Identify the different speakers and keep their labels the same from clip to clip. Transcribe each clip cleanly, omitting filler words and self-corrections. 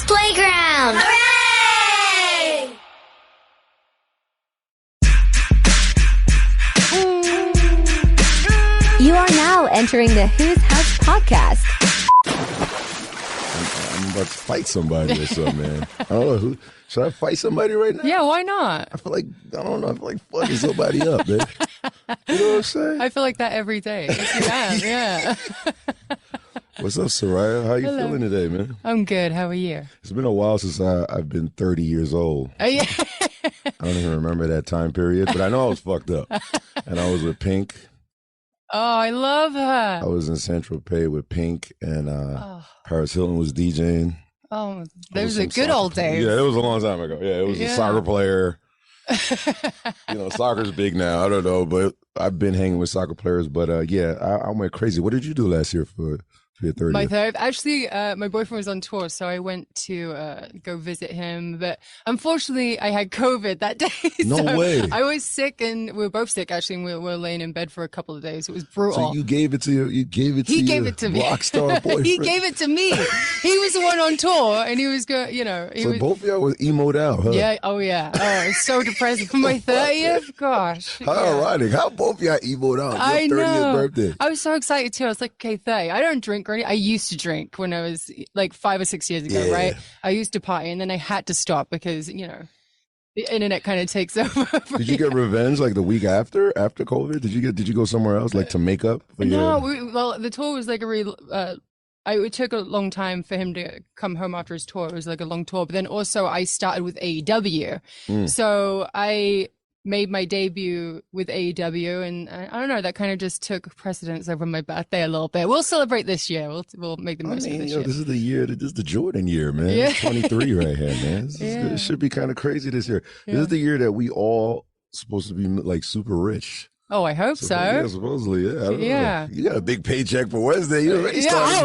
Speaker 1: Playground! Hooray!
Speaker 2: You are now entering the Who's House podcast.
Speaker 3: I'm about to fight somebody or something, man. I don't know who. Should I fight somebody right now?
Speaker 4: Yeah, why not?
Speaker 3: I feel like, I don't know, I feel like fucking somebody up, man. You know what I'm saying?
Speaker 4: I feel like that every day. Yeah.
Speaker 3: What's up, Saraya? How you feeling today, man?
Speaker 4: I'm good. How are you?
Speaker 3: It's been a while since I've been 30 years old.
Speaker 4: Yeah.
Speaker 3: I don't even remember that time period, but I know I was fucked up. And I was with Pink.
Speaker 4: Oh, I love her.
Speaker 3: I was in Central Pay with Pink, and Paris Hilton was DJing.
Speaker 4: Oh, those are good old days.
Speaker 3: Yeah, it was a long time ago. Yeah, it was a soccer player. Soccer's big now. I don't know, but I've been hanging with soccer players. But I went crazy. What did you do last year for your 30th?
Speaker 4: My third. Actually, my boyfriend was on tour, so I went to go visit him. But unfortunately, I had COVID that day.
Speaker 3: No way.
Speaker 4: I was sick, and we were both sick, actually, and we were laying in bed for a couple of days. It was brutal.
Speaker 3: So you gave it to
Speaker 4: He gave it to me.
Speaker 3: Rock star boyfriend.
Speaker 4: He gave it to me. He was the one on tour, and he was good.
Speaker 3: So both of y'all was emoed out, huh?
Speaker 4: Yeah. Oh, yeah. Oh, it's so depressing. For my 30th, gosh.
Speaker 3: How ironic. How both of y'all emoed out?
Speaker 4: I
Speaker 3: Your 30th
Speaker 4: know.
Speaker 3: birthday.
Speaker 4: I was so excited too. I was like, okay, 30. I don't drink or anything. I used to drink when I was like 5 or 6 years ago, right? I used to party, and then I had to stop because, the internet kind of takes over.
Speaker 3: Did you get revenge like the week after COVID? Did you go somewhere else like to make up?
Speaker 4: Well, the tour was like a real, it took a long time for him to come home after his tour. It was like a long tour. But then also I started with AEW. So I made my debut with AEW, and I don't know, that kind of just took precedence over my birthday a little bit. We'll celebrate this year. We'll make the most of this year.
Speaker 3: This is the year. This is the Jordan year, man.
Speaker 4: Yeah.
Speaker 3: It's 23 right here, man. It should be kind of crazy this year. This is the year that we all supposed to be like super rich.
Speaker 4: Oh, I hope so.
Speaker 3: Yeah, supposedly, yeah. I don't
Speaker 4: Yeah.
Speaker 3: know. You got a big paycheck for Wednesday. You already started.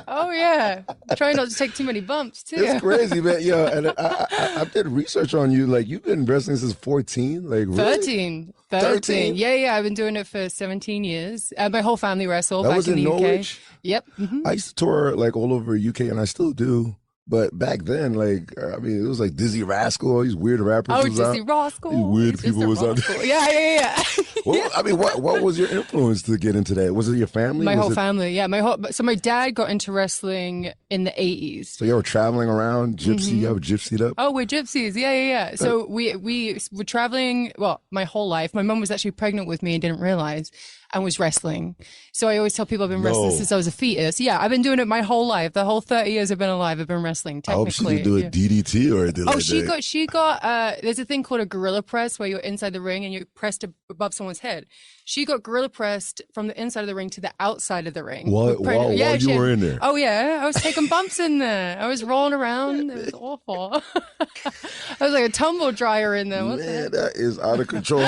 Speaker 4: Oh, yeah. Try not to take too many bumps, too.
Speaker 3: It's crazy, man. Yeah, and I did research on you. Like, you've been wrestling since 14? Like, really?
Speaker 4: 13. Yeah. I've been doing it for 17 years. My whole family wrestled
Speaker 3: That
Speaker 4: back
Speaker 3: was
Speaker 4: in the
Speaker 3: Norwich?
Speaker 4: UK. Yep.
Speaker 3: I used to tour, like, all over UK, and I still do. But back then, like, I mean, it was like Dizzy Rascal, all these weird rappers.
Speaker 4: Oh,
Speaker 3: was
Speaker 4: Dizzy
Speaker 3: out.
Speaker 4: Rascal.
Speaker 3: These weird people was out there.
Speaker 4: Yeah.
Speaker 3: Well, I mean, what was your influence to get into that? Was it your family?
Speaker 4: My whole family, yeah. So my dad got into wrestling in the 80s.
Speaker 3: So you were traveling around, gypsy, you were gypsied up?
Speaker 4: Oh, we're gypsies. Yeah. So we were traveling, well, my whole life. My mom was actually pregnant with me and didn't realize, and was wrestling. So I always tell people I've been wrestling since I was a fetus. Yeah, I've been doing it my whole life. The whole 30 years I've been alive, I've been wrestling, technically.
Speaker 3: I hope she could do a DDT or anything like that.
Speaker 4: She got, there's a thing called a gorilla press where you're inside the ring and you press above someone's head. She got gorilla pressed from the inside of the ring to the outside of the ring.
Speaker 3: While you were in there?
Speaker 4: Oh, yeah. I was taking bumps in there. I was rolling around. It was awful. I was like a tumble dryer in there.
Speaker 3: Man, that is out of control.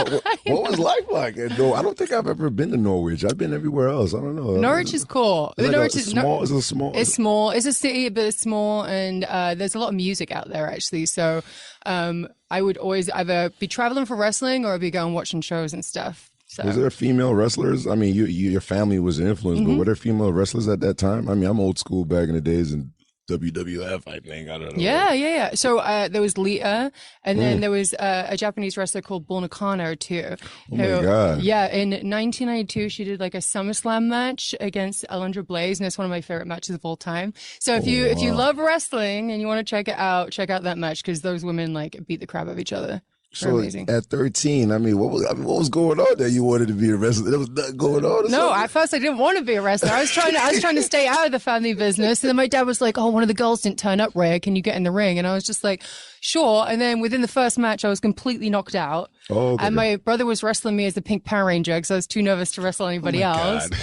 Speaker 3: What was life like? No, I don't think I've ever been to Norwich. I've been everywhere else. I don't know.
Speaker 4: Norwich is cool.
Speaker 3: Norwich is small. Is it small?
Speaker 4: It's small. It's a city, but it's small, and there's a lot of music out there actually. So I would always either be traveling for wrestling or I'd be going watching shows and stuff. So.
Speaker 3: Was there female wrestlers? I mean, your family was an influence, but were there female wrestlers at that time? I mean, I'm old school back in the days and WWF, I think. I don't know.
Speaker 4: Yeah. So there was Lita, and then there was a Japanese wrestler called Bull Nakano too.
Speaker 3: Oh my God.
Speaker 4: Yeah, in 1992, she did like a SummerSlam match against Alundra Blaze, and it's one of my favorite matches of all time. So if you love wrestling and you want to check it out, check out that match because those women like beat the crap out of each other.
Speaker 3: So at 13, I mean, what was going on there? You wanted to be a wrestler? There was nothing going on.
Speaker 4: No, at first I didn't want to be a wrestler. I was trying to stay out of the family business. And then my dad was like, "Oh, one of the girls didn't turn up, Ray. Can you get in the ring?" And I was just like, "Sure." And then within the first match, I was completely knocked out.
Speaker 3: Oh, okay.
Speaker 4: And my brother was wrestling me as the Pink Power Ranger because I was too nervous to wrestle anybody else.
Speaker 3: God.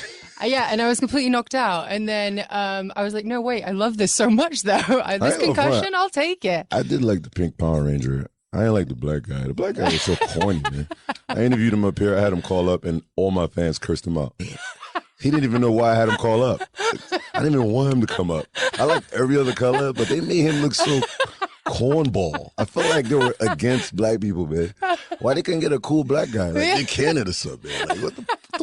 Speaker 4: Yeah, and I was completely knocked out. And then I was like, "No, wait, I love this so much, though. This concussion, I'll take it."
Speaker 3: I did like the Pink Power Ranger. I ain't like the black guy. The black guy was so corny, man. I interviewed him up here. I had him call up, and all my fans cursed him out. He didn't even know why I had him call up. I didn't even want him to come up. I liked every other color, but they made him look so cornball. I felt like they were against black people, man. Why they couldn't get a cool black guy? Like Nick Cannon or something, man. Like, what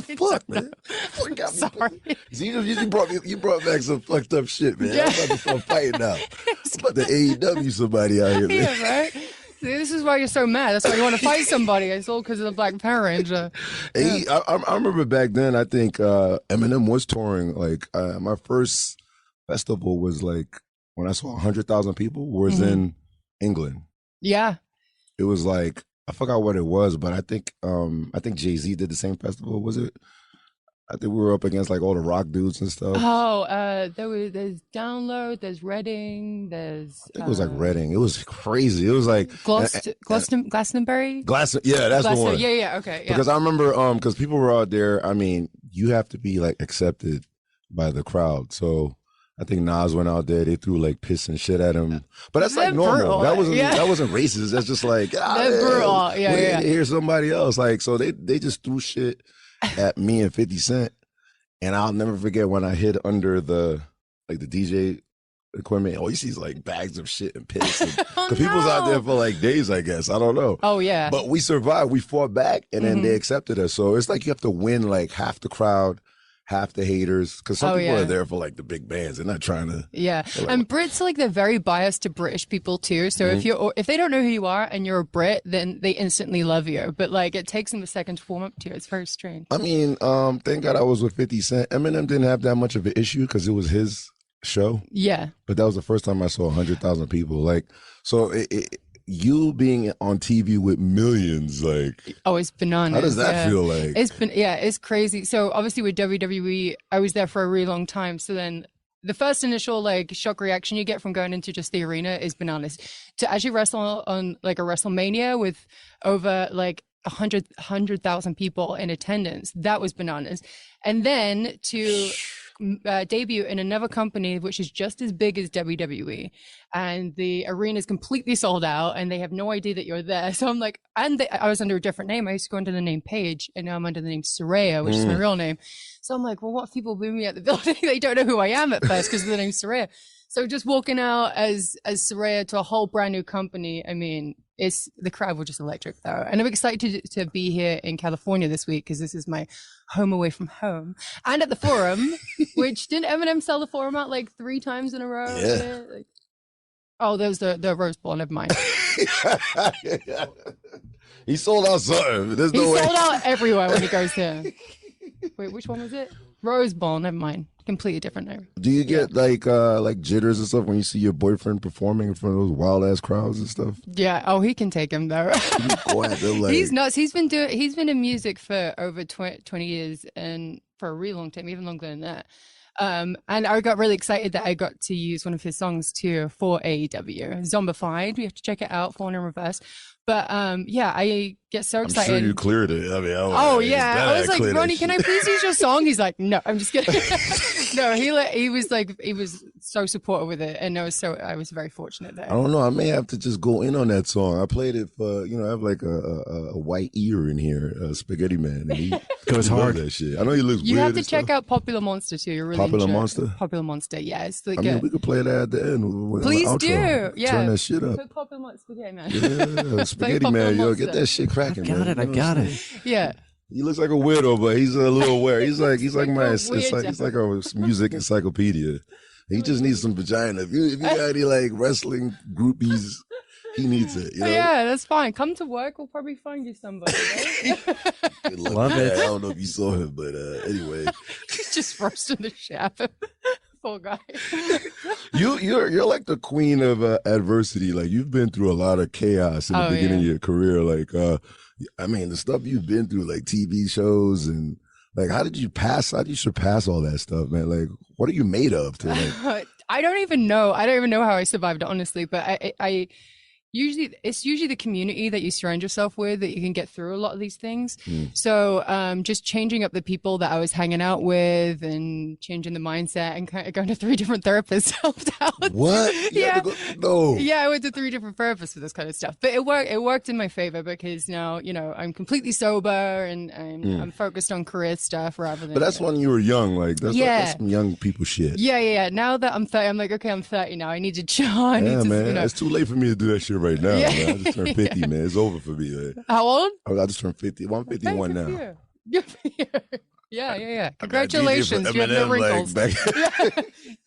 Speaker 3: the fuck, man? Fuck got me.
Speaker 4: Sorry.
Speaker 3: See, you brought back some fucked up shit, man.
Speaker 4: Yeah.
Speaker 3: I'm about to start fighting now. I'm about to AEW somebody out here, man.
Speaker 4: Yeah, right? See, this is why you're so mad. That's why you want to fight somebody. It's all because of the Black Power Ranger.
Speaker 3: Hey, I remember back then, I think Eminem was touring. Like, my first festival was like, when I saw 100,000 people, was in England.
Speaker 4: Yeah.
Speaker 3: It was like, I forgot what it was, but I think Jay-Z did the same festival. Was it? I think we were up against like all the rock dudes and stuff.
Speaker 4: Oh, there's Download, there's Reading, there's...
Speaker 3: I think it was like Reading. It was crazy. It was like...
Speaker 4: Glastonbury?
Speaker 3: Yeah, that's the one.
Speaker 4: Yeah, okay. Yeah.
Speaker 3: Because I remember, because people were out there, I mean, you have to be like accepted by the crowd. So I think Nas went out there, they threw like piss and shit at him. But that's like normal.
Speaker 4: Brutal.
Speaker 3: That wasn't racist. That's just like,
Speaker 4: brutal. Yeah.
Speaker 3: Here's somebody else. Like, so they just threw shit at me and 50 Cent. And I'll never forget when I hid under the DJ equipment. All you see is like bags of shit and piss. Because people was out there for like days, I guess. I don't know.
Speaker 4: Oh, yeah.
Speaker 3: But we survived. We fought back and then they accepted us. So it's like you have to win like half the crowd, half the haters. Because some people are there for like the big bands. They're not trying to.
Speaker 4: Yeah.
Speaker 3: Like,
Speaker 4: and Brits, like, they're very biased to British people too. So if they don't know who you are and you're a Brit, then they instantly love you. But like, it takes them a second to warm up to you. It's very strange.
Speaker 3: I mean, thank God I was with 50 Cent. Eminem didn't have that much of an issue because it was his show.
Speaker 4: Yeah.
Speaker 3: But that was the first time I saw 100,000 people. Like, so you being on TV with millions, like,
Speaker 4: oh, it's bananas.
Speaker 3: How does that feel like?
Speaker 4: It's crazy. So obviously with WWE, I was there for a really long time. So then the first initial like shock reaction you get from going into just the arena is bananas. To actually wrestle on like a WrestleMania with over like 100,000 people in attendance, that was bananas. And then to debut in another company which is just as big as WWE, and the arena is completely sold out and they have no idea that you're there. So I'm like, I was under a different name. I used to go under the name Paige, and now I'm under the name Saraya, which is my real name. So I'm like, well, what if people boo me at the building? They don't know who I am at first because of the name Saraya. So just walking out as Saraya to a whole brand new company, I mean, the crowd was just electric though. And I'm excited to be here in California this week because this is my home away from home. And at the Forum, which didn't Eminem sell the Forum out like 3 times in a row?
Speaker 3: Yeah.
Speaker 4: Like, oh, there's the Rose Bowl, never mind.
Speaker 3: He sold out something. There's
Speaker 4: He
Speaker 3: no way.
Speaker 4: sold out everywhere when he goes there. Wait, which one was it? Rose Bowl, never mind. Completely different name.
Speaker 3: Do you get like jitters and stuff when you see your boyfriend performing in front of those wild ass crowds and stuff?
Speaker 4: Yeah. Oh, he can take him though.
Speaker 3: Like,
Speaker 4: He's nuts. He's been in music for over 20 years and for a really long time, even longer than that. And I got really excited that I got to use one of his songs too for AEW. Zombified. You have to check it out, Fallen in Reverse. But yeah, I get so excited.
Speaker 3: I'm sure you cleared it. I mean,
Speaker 4: I was like, Ronnie, can I please use your song? He's like, no, I'm just kidding. No, he was so supportive with it, and I was very fortunate there.
Speaker 3: I don't know. I may have to just go in on that song. I played it for, I have like a white ear in here, Spaghetti Man, and he goes hard. That shit. I know he looks weird.
Speaker 4: You have to check out Popular Monster too. You're really
Speaker 3: Popular Monster.
Speaker 4: Popular Monster, yeah. It's like
Speaker 3: we could play that at the end.
Speaker 4: Please
Speaker 3: outro.
Speaker 4: do. Yeah.
Speaker 3: Turn that shit up.
Speaker 4: Put Popular Monster, Spaghetti Man.
Speaker 3: Yeah, Spaghetti Man, yo, get that shit cracking.
Speaker 5: I got it.
Speaker 4: Yeah.
Speaker 3: He looks like a weirdo, but he's a little aware. He's like he's like a music encyclopedia. He just needs some vagina. If you got any like wrestling groupies, he needs it. You know?
Speaker 4: Yeah, that's fine. Come to work, we'll probably find you somebody. Right?
Speaker 5: Love it.
Speaker 3: I don't know if you saw him, but anyway,
Speaker 4: He's just roasting the shaft. Poor guy.
Speaker 3: You're like the queen of adversity. Like you've been through a lot of chaos in the beginning of your career. Like I mean, the stuff you've been through, like TV shows and like, how did you surpass all that stuff, man? Like, what are you made of?
Speaker 4: I don't even know. I don't even know how I survived, honestly. But it's usually the community that you surround yourself with that you can get through a lot of these things. So just changing up the people that I was hanging out with and changing the mindset and kind of going to 3 different therapists helped out.
Speaker 3: What? No.
Speaker 4: Yeah, I went to 3 different therapists for this kind of stuff. But it worked in my favor because now, I'm completely sober and I'm focused on career stuff rather than.
Speaker 3: But that's when you were young. Like, that's some young people shit.
Speaker 4: Yeah. Now that I'm 30, I'm like, okay, I'm 30 now. I need to chill.
Speaker 3: Man. It's too late for me to do that shit right now. Man. I just turned 50, man. It's over for me. Man.
Speaker 4: How old?
Speaker 3: I just turned 50. Well, I'm 51 now.
Speaker 4: Yeah. Yeah. Congratulations. You have no wrinkles.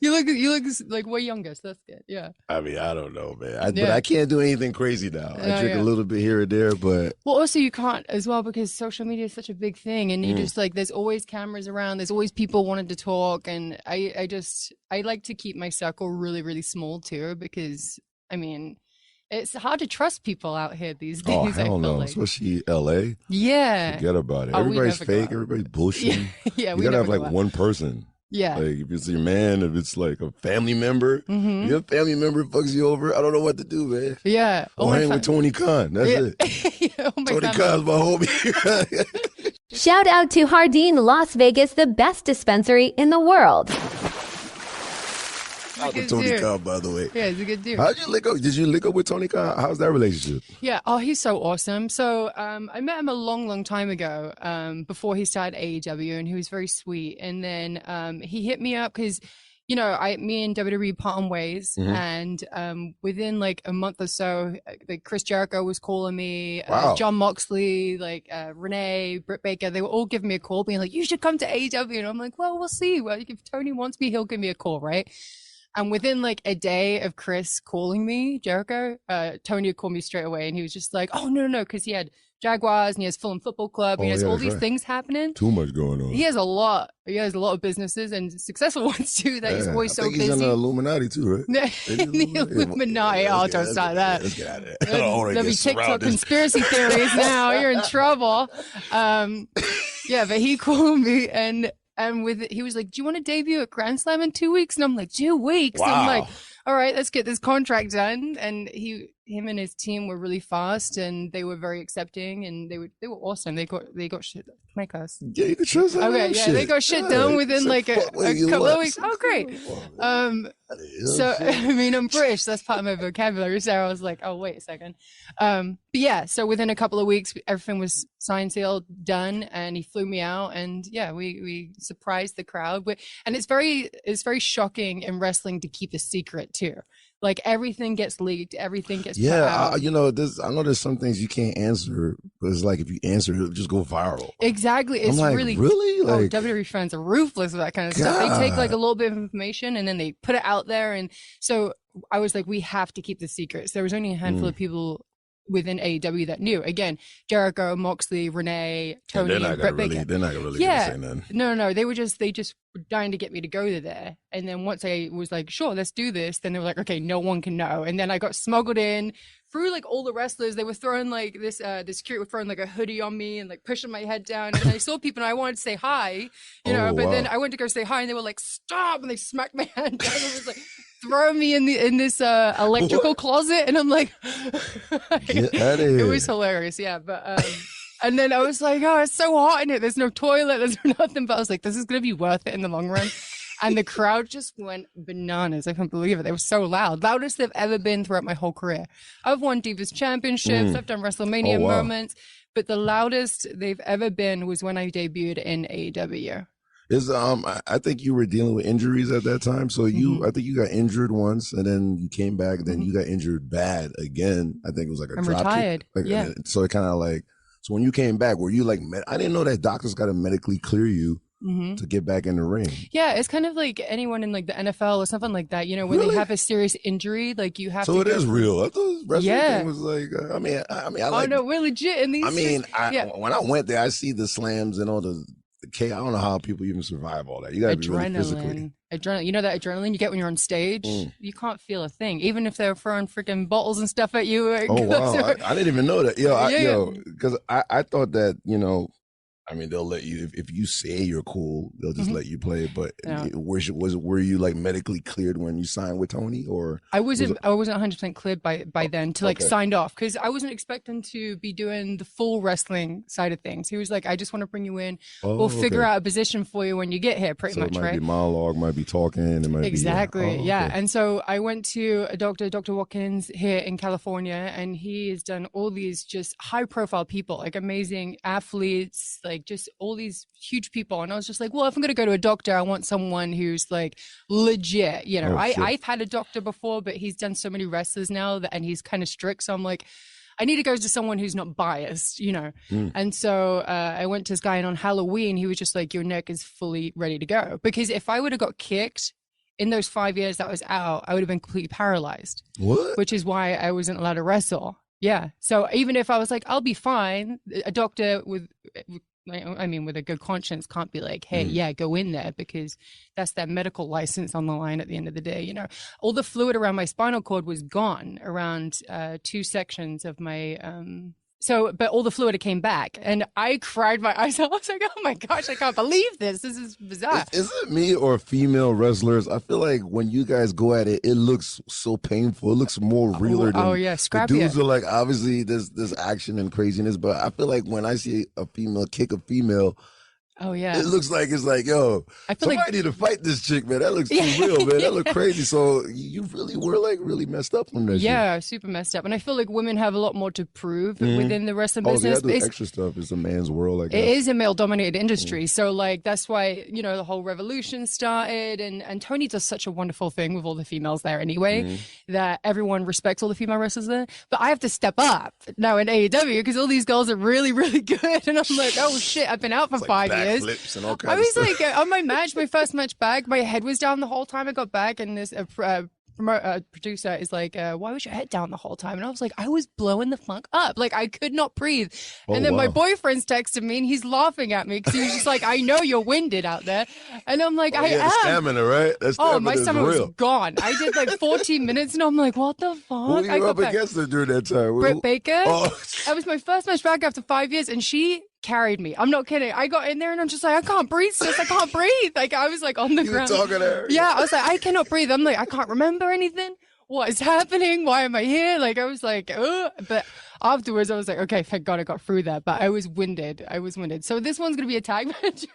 Speaker 4: You look like way younger, so that's good. Yeah.
Speaker 3: I mean, I don't know, man. But I can't do anything crazy now. I drink a little bit here or there, but
Speaker 4: well, also you can't as well because social media is such a big thing, and you just like there's always cameras around, there's always people wanting to talk, and I like to keep my circle really, really small too because I mean. It's hard to trust people out here these days.
Speaker 3: Oh, hell no.
Speaker 4: Like.
Speaker 3: Especially LA.
Speaker 4: Yeah.
Speaker 3: Forget about it. Everybody's fake. Everybody's bullshitting.
Speaker 4: Yeah.
Speaker 3: You gotta have like one person. Yeah. Like if it's your man, if it's like a family member, if your family member fucks you over, I don't know what to do, man.
Speaker 4: Yeah.
Speaker 3: Or hang with Tony Khan. That's it. Tony Khan's my homie.
Speaker 2: Shout out to Hardin, Las Vegas, the best dispensary in the world.
Speaker 3: Out with Tony Khan, by the way.
Speaker 4: Yeah, he's a good dude.
Speaker 3: How'd you link up? Did you link up with Tony Khan? How's that relationship?
Speaker 4: Yeah. Oh, he's so awesome. So I met him a long, long time ago before he started AEW, and he was very sweet. And then he hit me up because, you know, me and WWE parted ways. And within like a month or so, like Chris Jericho was calling me, John Moxley, like Renee, Britt Baker, they were all giving me a call, being like, you should come to AEW. And I'm like, well, we'll see. Well, if Tony wants me, he'll give me a call, right? And within like a day of Chris calling me, Jericho, Tony would call me straight away. And he was just like, oh, no, because he had Jaguars and he has Fulham Football Club. And he has all these things happening.
Speaker 3: Too much going on.
Speaker 4: He has a lot. He has a lot of businesses and successful ones too that he's always so busy.
Speaker 3: He's in the Illuminati too, right?
Speaker 4: The Illuminati. Oh, don't start that.
Speaker 3: Let's get out of there.
Speaker 4: There'll be TikTok conspiracy theories now. You're in trouble. Yeah, but he called me and he was like, do you want to debut at Grand Slam in 2 weeks? And I'm like, 2 weeks? Wow. I'm like, all right, let's get this contract done. And him and his team were really fast and they were very accepting and they were awesome. They got shit. Can I cuss?
Speaker 3: Yeah, you can trust that.
Speaker 4: Okay, yeah, they got shit done within like a couple of weeks. Oh, great. So, I mean, I'm British. That's part of my vocabulary. So I was like, oh, wait a second. But yeah, so within a couple of weeks, everything was signed, sealed, done. And he flew me out. And yeah, we surprised the crowd. And it's very shocking in wrestling to keep a secret too. Like everything gets leaked, everything gets put out.
Speaker 3: You know, I know there's some things you can't answer, but it's like if you answer, it'll just go viral.
Speaker 4: Exactly. It's
Speaker 3: like,
Speaker 4: really
Speaker 3: like,
Speaker 4: WWE fans are ruthless with that kind of stuff. They take like a little bit of information and then they put it out there. And so I was like, we have to keep the secrets. There was only a handful of people within AEW that knew. Again, Jericho, Moxley, Renee, Tony, and Britt Baker.
Speaker 3: They're not gonna really say nothing.
Speaker 4: No. They just were dying to get me to go there. And then once I was like, sure, let's do this, then they were like, okay, no one can know. And then I got smuggled in through like all the wrestlers. They were throwing like this, the security were throwing like a hoodie on me and like pushing my head down. And I saw people and I wanted to say hi, you know, but then I went to go say hi and they were like, stop. And they smacked my hand down and was like, throw me in this electrical closet. And I'm like,
Speaker 3: get out of here.
Speaker 4: It was hilarious. Yeah. But, and then I was like, oh, it's so hot in it. There's no toilet. There's nothing. But I was like, this is going to be worth it in the long run. And the crowd just went bananas. I can't believe it. They were so loud. Loudest they've ever been throughout my whole career. I've won Divas Championships. I've done WrestleMania moments. But the loudest they've ever been was when I debuted in AEW.
Speaker 3: I think you were dealing with injuries at that time. So I think you got injured once and then you came back and then you got injured bad again. I think it was like a drop
Speaker 4: retired.
Speaker 3: Kick. So it kind of like, so when you came back, were you like, I didn't know that doctors got to medically clear you to get back in the ring. Yeah,
Speaker 4: it's kind of like anyone in like the NFL or something like that. You know, when they have a serious injury, like you have to.
Speaker 3: So it is real. I thought wrestling thing was like, I mean, I like.
Speaker 4: Oh no, we're legit in these.
Speaker 3: I mean, when I went there, I see the slams and all the I don't know how people even survive all that. You gotta be really physically.
Speaker 4: Adrenaline. You know that adrenaline you get when you're on stage? You can't feel a thing. Even if they're throwing freaking bottles and stuff at you.
Speaker 3: Oh, wow. I didn't even know that. Because I thought that, you know, I mean, they'll let you, if you say you're cool, they'll just let you play. But were you like medically cleared when you signed with Tony, or? I wasn't
Speaker 4: 100% cleared by then to like signed off, because I wasn't expecting to be doing the full wrestling side of things. He was like, I just want to bring you in. We'll figure out a position for you when you get here, pretty much,
Speaker 3: it might
Speaker 4: right?
Speaker 3: Be monologue, might be talking, it might
Speaker 4: exactly, be, And so I went to a doctor, Dr. Watkins here in California, and he has done all these just high profile people, like amazing athletes, like just all these huge people. And I was just like, well, if I'm going to go to a doctor, I want someone who's like legit, you know. I've had a doctor before, but he's done so many wrestlers now and he's kind of strict. So I'm like, I need to go to someone who's not biased, you know. And so I went to this guy, and on Halloween, he was just like, your neck is fully ready to go. Because if I would have got kicked in those 5 years that I was out, I would have been completely paralyzed.
Speaker 3: What?
Speaker 4: Which is why I wasn't allowed to wrestle. Yeah. So even if I was like, I'll be fine, a doctor with a good conscience can't be like, hey, yeah, go in there, because that's their medical license on the line at the end of the day. You know, all the fluid around my spinal cord was gone around 2 sections of my, but all the fluid came back, and I cried my eyes out. I was like, oh my gosh, I can't believe this. This is bizarre.
Speaker 3: Is it me or female wrestlers? I feel like when you guys go at it, it looks so painful. It looks more realer than
Speaker 4: scrappier.
Speaker 3: The dudes are like, obviously there's action and craziness, but I feel like when I see a female kick a female, it looks like it's like, yo,
Speaker 4: I feel
Speaker 3: somebody need to fight this chick, man. That looks too real, man. That look crazy. So you really were like really messed up from that shit.
Speaker 4: Yeah, super messed up. And I feel like women have a lot more to prove within the wrestling business.
Speaker 3: So the extra stuff. It's a man's world, I guess.
Speaker 4: It is a male-dominated industry. So, like, that's why, you know, the whole revolution started. And Tony does such a wonderful thing with all the females there anyway, that everyone respects all the female wrestlers there. But I have to step up now in AEW because all these girls are really, really good. And I'm like, oh, shit, I've been out for 5 years.
Speaker 3: Flips and all kinds
Speaker 4: I was
Speaker 3: of stuff.
Speaker 4: like, on my first match back, my head was down the whole time I got back, and this producer is like, why was your head down the whole time? And I was like, I was blowing the funk up. Like, I could not breathe. And then my boyfriend's texted me, and he's laughing at me because he was just like, I know you're winded out there. And I'm like, I am.
Speaker 3: The stamina, right? That stamina
Speaker 4: my stomach
Speaker 3: real.
Speaker 4: was gone. I did like 14 minutes, and I'm like, what the fuck?
Speaker 3: Who were you up against her during that time?
Speaker 4: Britt Baker.
Speaker 3: Oh.
Speaker 4: That was my first match back after 5 years, and she carried me. I'm not kidding. I got in there and I'm just like, I can't breathe, sis. I can't breathe. Like, I was like on the ground.
Speaker 3: You were talking to her?
Speaker 4: Yeah, I was like, I cannot breathe. I'm like, I can't remember anything. What is happening? Why am I here? Like, I was like, oh. But afterwards, I was like, okay, thank God I got through that. But I was winded. So this one's going to be a tag match.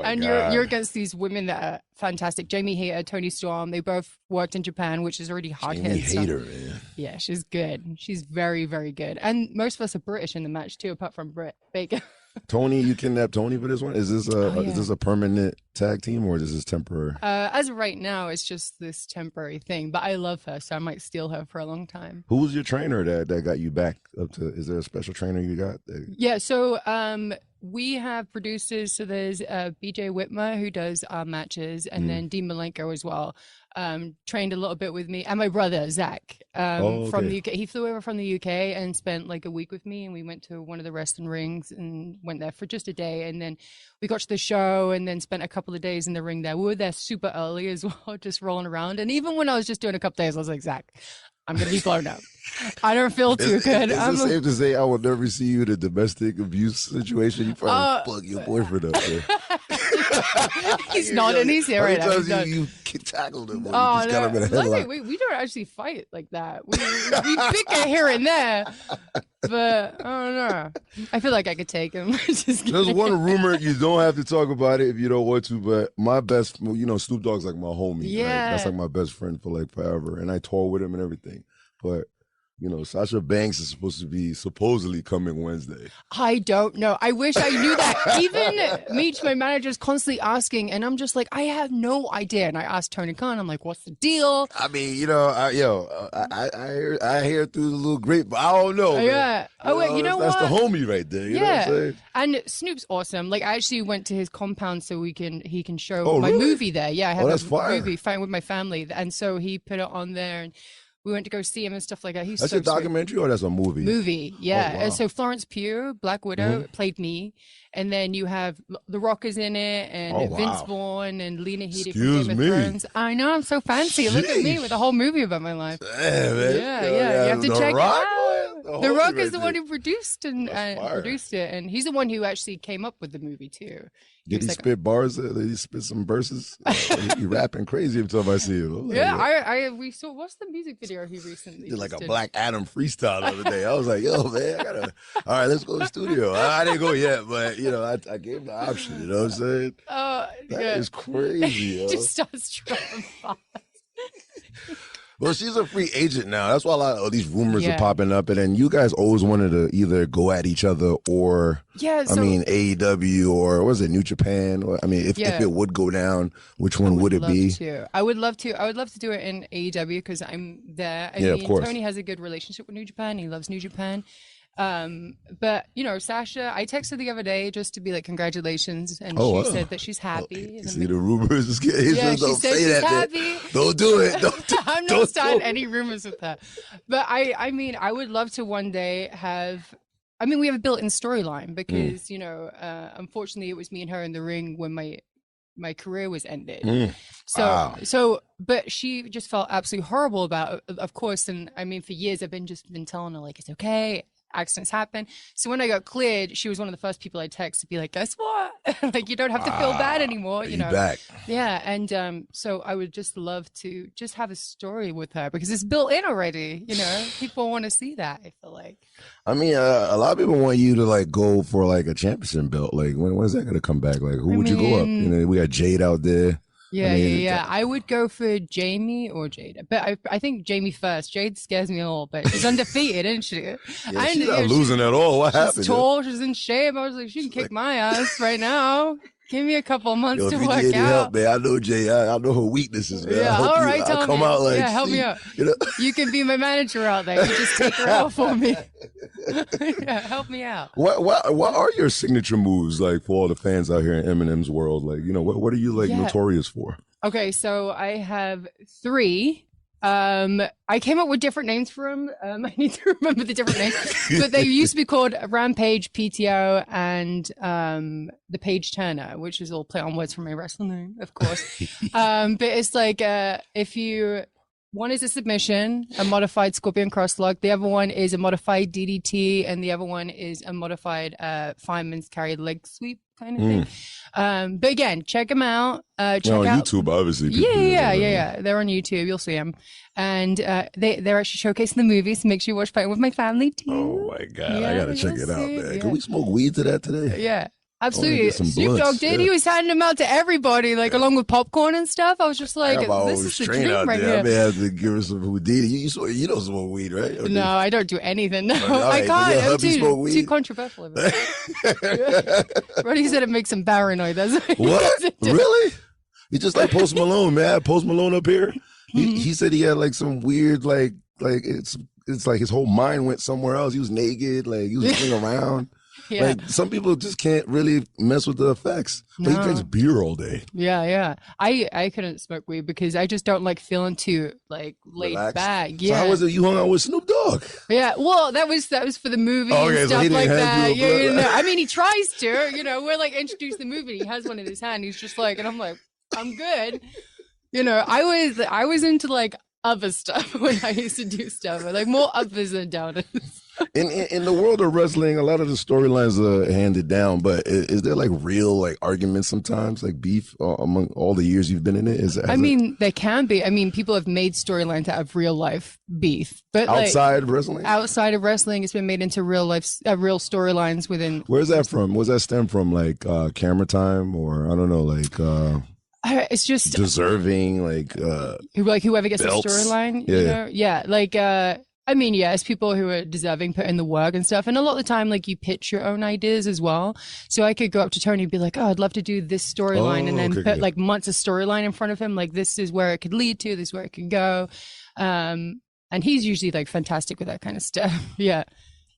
Speaker 4: And you're against these women that are fantastic. Jamie Hayter, Tony Storm. They both worked in Japan, which is already hard hit.
Speaker 3: Jamie Hayter, man.
Speaker 4: Yeah, she's good. She's very, very good. And most of us are British in the match too, apart from Britt Baker.
Speaker 3: Tony, you kidnapped Tony for this one? Is this is this a permanent tag team or is this temporary?
Speaker 4: As of right now, it's just this temporary thing. But I love her, so I might steal her for a long time.
Speaker 3: Who was your trainer that got you back up to? Is there a special trainer you got?
Speaker 4: Yeah, so we have producers. So there's BJ Whitmer who does our matches, and then Dean Malenko as well. Trained a little bit with me, and my brother Zach from the UK. He flew over from the UK and spent like a week with me, and we went to one of the wrestling rings and went there for just a day, and then we got to the show and then spent a couple of days in the ring there. We were there super early as well, just rolling around. And even when I was just doing a couple days, I was like, Zach, I'm gonna be blown up. I don't feel too good.
Speaker 3: Is it safe to say I will never see you in a domestic abuse situation? You probably plug your boyfriend up there.
Speaker 4: He's not, and he's here right now.
Speaker 3: You tackled him. Oh, no.
Speaker 4: We don't actually fight like that. We bicker here and there, but I don't know. I feel like I could take him.
Speaker 3: There's one rumor, you don't have to talk about it if you don't want to, but my best, Snoop Dogg's like my homie.
Speaker 4: Yeah.
Speaker 3: Right? That's like my best friend for like forever, and I tour with him and everything. But Sasha Banks is supposed to be supposedly coming Wednesday.
Speaker 4: I don't know. I wish I knew that. Even Meech, my manager, is constantly asking, and I'm just like, I have no idea. And I asked Tony Khan, I'm like, what's the deal?
Speaker 3: I mean, I hear through the little grape, but I don't know.
Speaker 4: Yeah.
Speaker 3: Man.
Speaker 4: You know
Speaker 3: that's
Speaker 4: what?
Speaker 3: That's the homie right there. You know what I'm saying?
Speaker 4: And Snoop's awesome. Like, I actually went to his compound so he can show my movie there. Yeah, I have
Speaker 3: that's
Speaker 4: a
Speaker 3: fire.
Speaker 4: movie fighting with my family, and so he put it on there, and we went to go see him and stuff like that. He's
Speaker 3: that's
Speaker 4: so
Speaker 3: a documentary or that's a movie?
Speaker 4: Movie, yeah.
Speaker 3: Oh, wow.
Speaker 4: And so Florence Pugh, Black Widow, played me. And then you have The Rock is in it, and Vince Vaughn, and Lena Headey from Game of Thrones. I know, I'm so fancy. Look at me with a whole movie about my life.
Speaker 3: Man.
Speaker 4: Yeah. You have to check
Speaker 3: Rock,
Speaker 4: it out. The Rock is the one who produced it, and he's the one who actually came up with the movie too.
Speaker 3: Did he spit bars? Did he spit some verses? He rapping crazy every time I see him.
Speaker 4: We saw. What's the music video he recently
Speaker 3: did? Like a Black Adam freestyle the other day. I was like, yo, man, all right, let's go to the studio. I didn't go yet, but I gave him the option. You know what I'm saying? That is crazy. Yo.
Speaker 4: Just starts dropping bars.
Speaker 3: Well, she's a free agent now. That's why a lot of these rumors
Speaker 4: Yeah.
Speaker 3: are popping up. And then you guys always wanted to either go at each other or,
Speaker 4: Yeah,
Speaker 3: I mean, AEW or what was it, New Japan? Or, I mean, if it would go down, which one would it be?
Speaker 4: I would love to. I would love to do it in AEW because I'm there. I
Speaker 3: Yeah,
Speaker 4: mean,
Speaker 3: of course.
Speaker 4: Tony has a good relationship with New Japan. He loves New Japan. But you know, Sasha, I texted her the other day just to be like, congratulations, and she said that she's happy.
Speaker 3: You see the rumors? She
Speaker 4: said
Speaker 3: don't say
Speaker 4: she's
Speaker 3: that.
Speaker 4: happy.
Speaker 3: Don't do it. Don't,
Speaker 4: I'm not starting any rumors with that. But I mean, I would love to one day have. I mean, we have a built-in storyline because you know, unfortunately, it was me and her in the ring when my career was ended. But she just felt absolutely horrible about it, of course. And I mean, for years I've been telling her like, it's okay, accidents happen. So when I got cleared, she was one of the first people I text to be like, guess what? Like, you don't have to feel bad anymore, you know?
Speaker 3: Back.
Speaker 4: Yeah. And so I would just love to just have a story with her because it's built in already, you know? People want to see that, I feel like.
Speaker 3: I mean, a lot of people want you to like go for like a championship belt. Like, when is that going to come back? Like, who would you go up? You know, we got Jade out there.
Speaker 4: Yeah. I would go for Jamie or Jade, but I think Jamie first. Jade scares me a little bit. She's undefeated, isn't she?
Speaker 3: Yeah, she's not losing at all. What happened?
Speaker 4: She's tall. She's in shape. I was like, she can kick my ass right now. Give me a couple months to work out.
Speaker 3: Help, man. I know Jay. I know her weaknesses, man.
Speaker 4: Yeah, all right.
Speaker 3: I'll come out like,
Speaker 4: help me out.
Speaker 3: You know?
Speaker 4: You can be my manager out there. You just take her out for me. Yeah, help me out.
Speaker 3: What are your signature moves like for all the fans out here in Eminem's world? Like, you know, what are you like notorious for?
Speaker 4: Okay, so I have 3. I came up with different names for them. I need to remember the different names, but they used to be called Rampage, PTO, and the Page Turner, which is all play on words from my wrestling name, of course. But it's like one is a submission, a modified Scorpion Crosslog. The other one is a modified DDT, and the other one is a modified fireman's carry leg sweep kind of thing. But again, check them out. Check
Speaker 3: on
Speaker 4: out
Speaker 3: YouTube, obviously.
Speaker 4: Yeah. They're on YouTube. You'll see them, and they're actually showcasing the movie. So make sure you watch Fighting with My Family too.
Speaker 3: Oh my god,
Speaker 4: Yeah,
Speaker 3: I gotta check it out, man.
Speaker 4: Yeah.
Speaker 3: Can we smoke weed to that today?
Speaker 4: Yeah. Absolutely. Snoop Dogg did.
Speaker 3: Yeah.
Speaker 4: He was handing them out to everybody, like along with popcorn and stuff. I was just like, this is the dream right here.
Speaker 3: I may have to give her some Houdini. You don't smoke weed, right? Or
Speaker 4: no, I don't do anything. No,
Speaker 3: right,
Speaker 4: I can't. I'm
Speaker 3: too
Speaker 4: controversial. Roddy said it makes him paranoid. That's
Speaker 3: what? Really? He just like Post Malone, man. Post Malone up here. He said he had like some weird, like it's like his whole mind went somewhere else. He was naked, like he was looking around.
Speaker 4: Yeah.
Speaker 3: Like some people just can't really mess with the effects. But he drinks beer all day.
Speaker 4: Yeah. I couldn't smoke weed because I just don't like feeling too like laid back. Yeah.
Speaker 3: So how was it you hung out with Snoop Dogg?
Speaker 4: Yeah. Well, that was for the movie and stuff like that. Yeah. I mean, he tries to. You know, we're like introduced the movie. He has one in his hand. He's just like, and I'm like, I'm good. You know, I was into like other stuff when I used to do stuff, like more uppers than downers.
Speaker 3: In the world of wrestling, a lot of the storylines are handed down, but is there like real like arguments sometimes, like beef among all the years you've been in it? There
Speaker 4: can be. I mean, people have made storylines out of real life beef, but
Speaker 3: outside of wrestling,
Speaker 4: it's been made into real life, real storylines within.
Speaker 3: Where's that from? Where's that stem from? Like camera time, or I don't know, like.
Speaker 4: It's just
Speaker 3: deserving, like
Speaker 4: whoever gets
Speaker 3: belts.
Speaker 4: the storyline,
Speaker 3: yeah.
Speaker 4: You know? Yeah, like I mean, yeah, it's people who are deserving, put in the work and stuff. And a lot of the time, like you pitch your own ideas as well. So I could go up to Tony and be like, oh, I'd love to do this storyline, and then put like months of storyline in front of him. Like, this is where it could lead to, this is where it could go. And he's usually like fantastic with that kind of stuff. Yeah.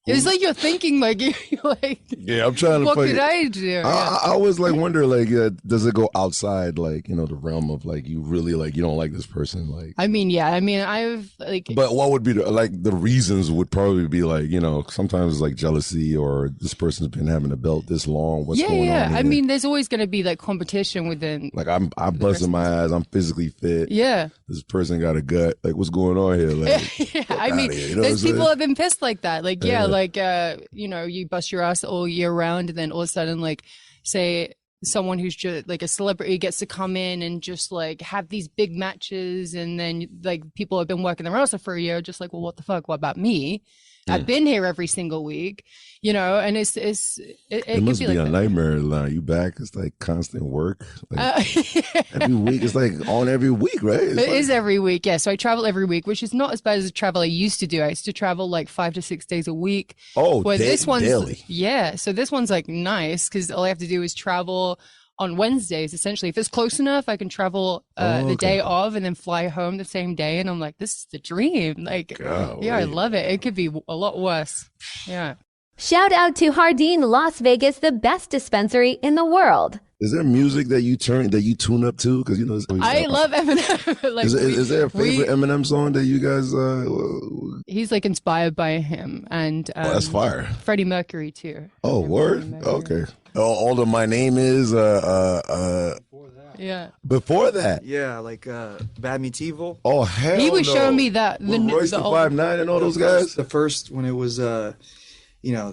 Speaker 4: It's like you're thinking like,
Speaker 3: yeah, I'm trying to.
Speaker 4: What could I do?
Speaker 3: I always like wonder like, does it go outside like the realm of like you really like you don't like this person like?
Speaker 4: I mean, yeah, I've like.
Speaker 3: But what would be the reasons would probably be like sometimes it's like jealousy or this person's been having a belt this long. What's going on? Yeah.
Speaker 4: I mean, there's always going to be like competition within.
Speaker 3: Like I'm busting my ass. I'm physically fit.
Speaker 4: Yeah.
Speaker 3: This person got a gut. Like what's going on here? Like,
Speaker 4: yeah. I mean, there's people have been pissed like that. Like like you bust your ass all year round, and then all of a sudden, like, say someone who's just like a celebrity gets to come in and just like have these big matches, and then like people have been working their ass off for a year, just like, well, what the fuck? What about me? I've been here every single week, you know, and it
Speaker 3: must
Speaker 4: could
Speaker 3: be
Speaker 4: like
Speaker 3: a nightmare. Like you back, it's like constant work. Like
Speaker 4: yeah.
Speaker 3: every week, it's like on every week, right?
Speaker 4: It is every week, yeah. So I travel every week, which is not as bad as the travel I used to do. I used to travel like 5 to 6 days a week.
Speaker 3: Oh,
Speaker 4: this one's
Speaker 3: daily.
Speaker 4: yeah. So this one's like nice because all I have to do is travel on Wednesdays. Essentially, if it's close enough, I can travel the day of and then fly home the same day. And I'm like, this is the dream. Like, yeah, I love it. It could be a lot worse. Yeah.
Speaker 2: Shout out to Hardin, Las Vegas, the best dispensary in the world.
Speaker 3: Is there music that you tune up to? Because you know,
Speaker 4: I love Eminem. Like,
Speaker 3: is there a favorite Eminem song that you guys?
Speaker 4: He's like inspired by him, and
Speaker 3: that's fire.
Speaker 4: Freddie Mercury too.
Speaker 3: Oh, word. Okay. All of My Name Is.
Speaker 4: Yeah.
Speaker 3: Before that.
Speaker 5: Yeah, like Bad Meets Evil.
Speaker 3: Oh hell.
Speaker 4: He was
Speaker 3: no.
Speaker 4: showing me that
Speaker 3: With Royce the 5'9" and all those guys.
Speaker 5: The first when it was you know,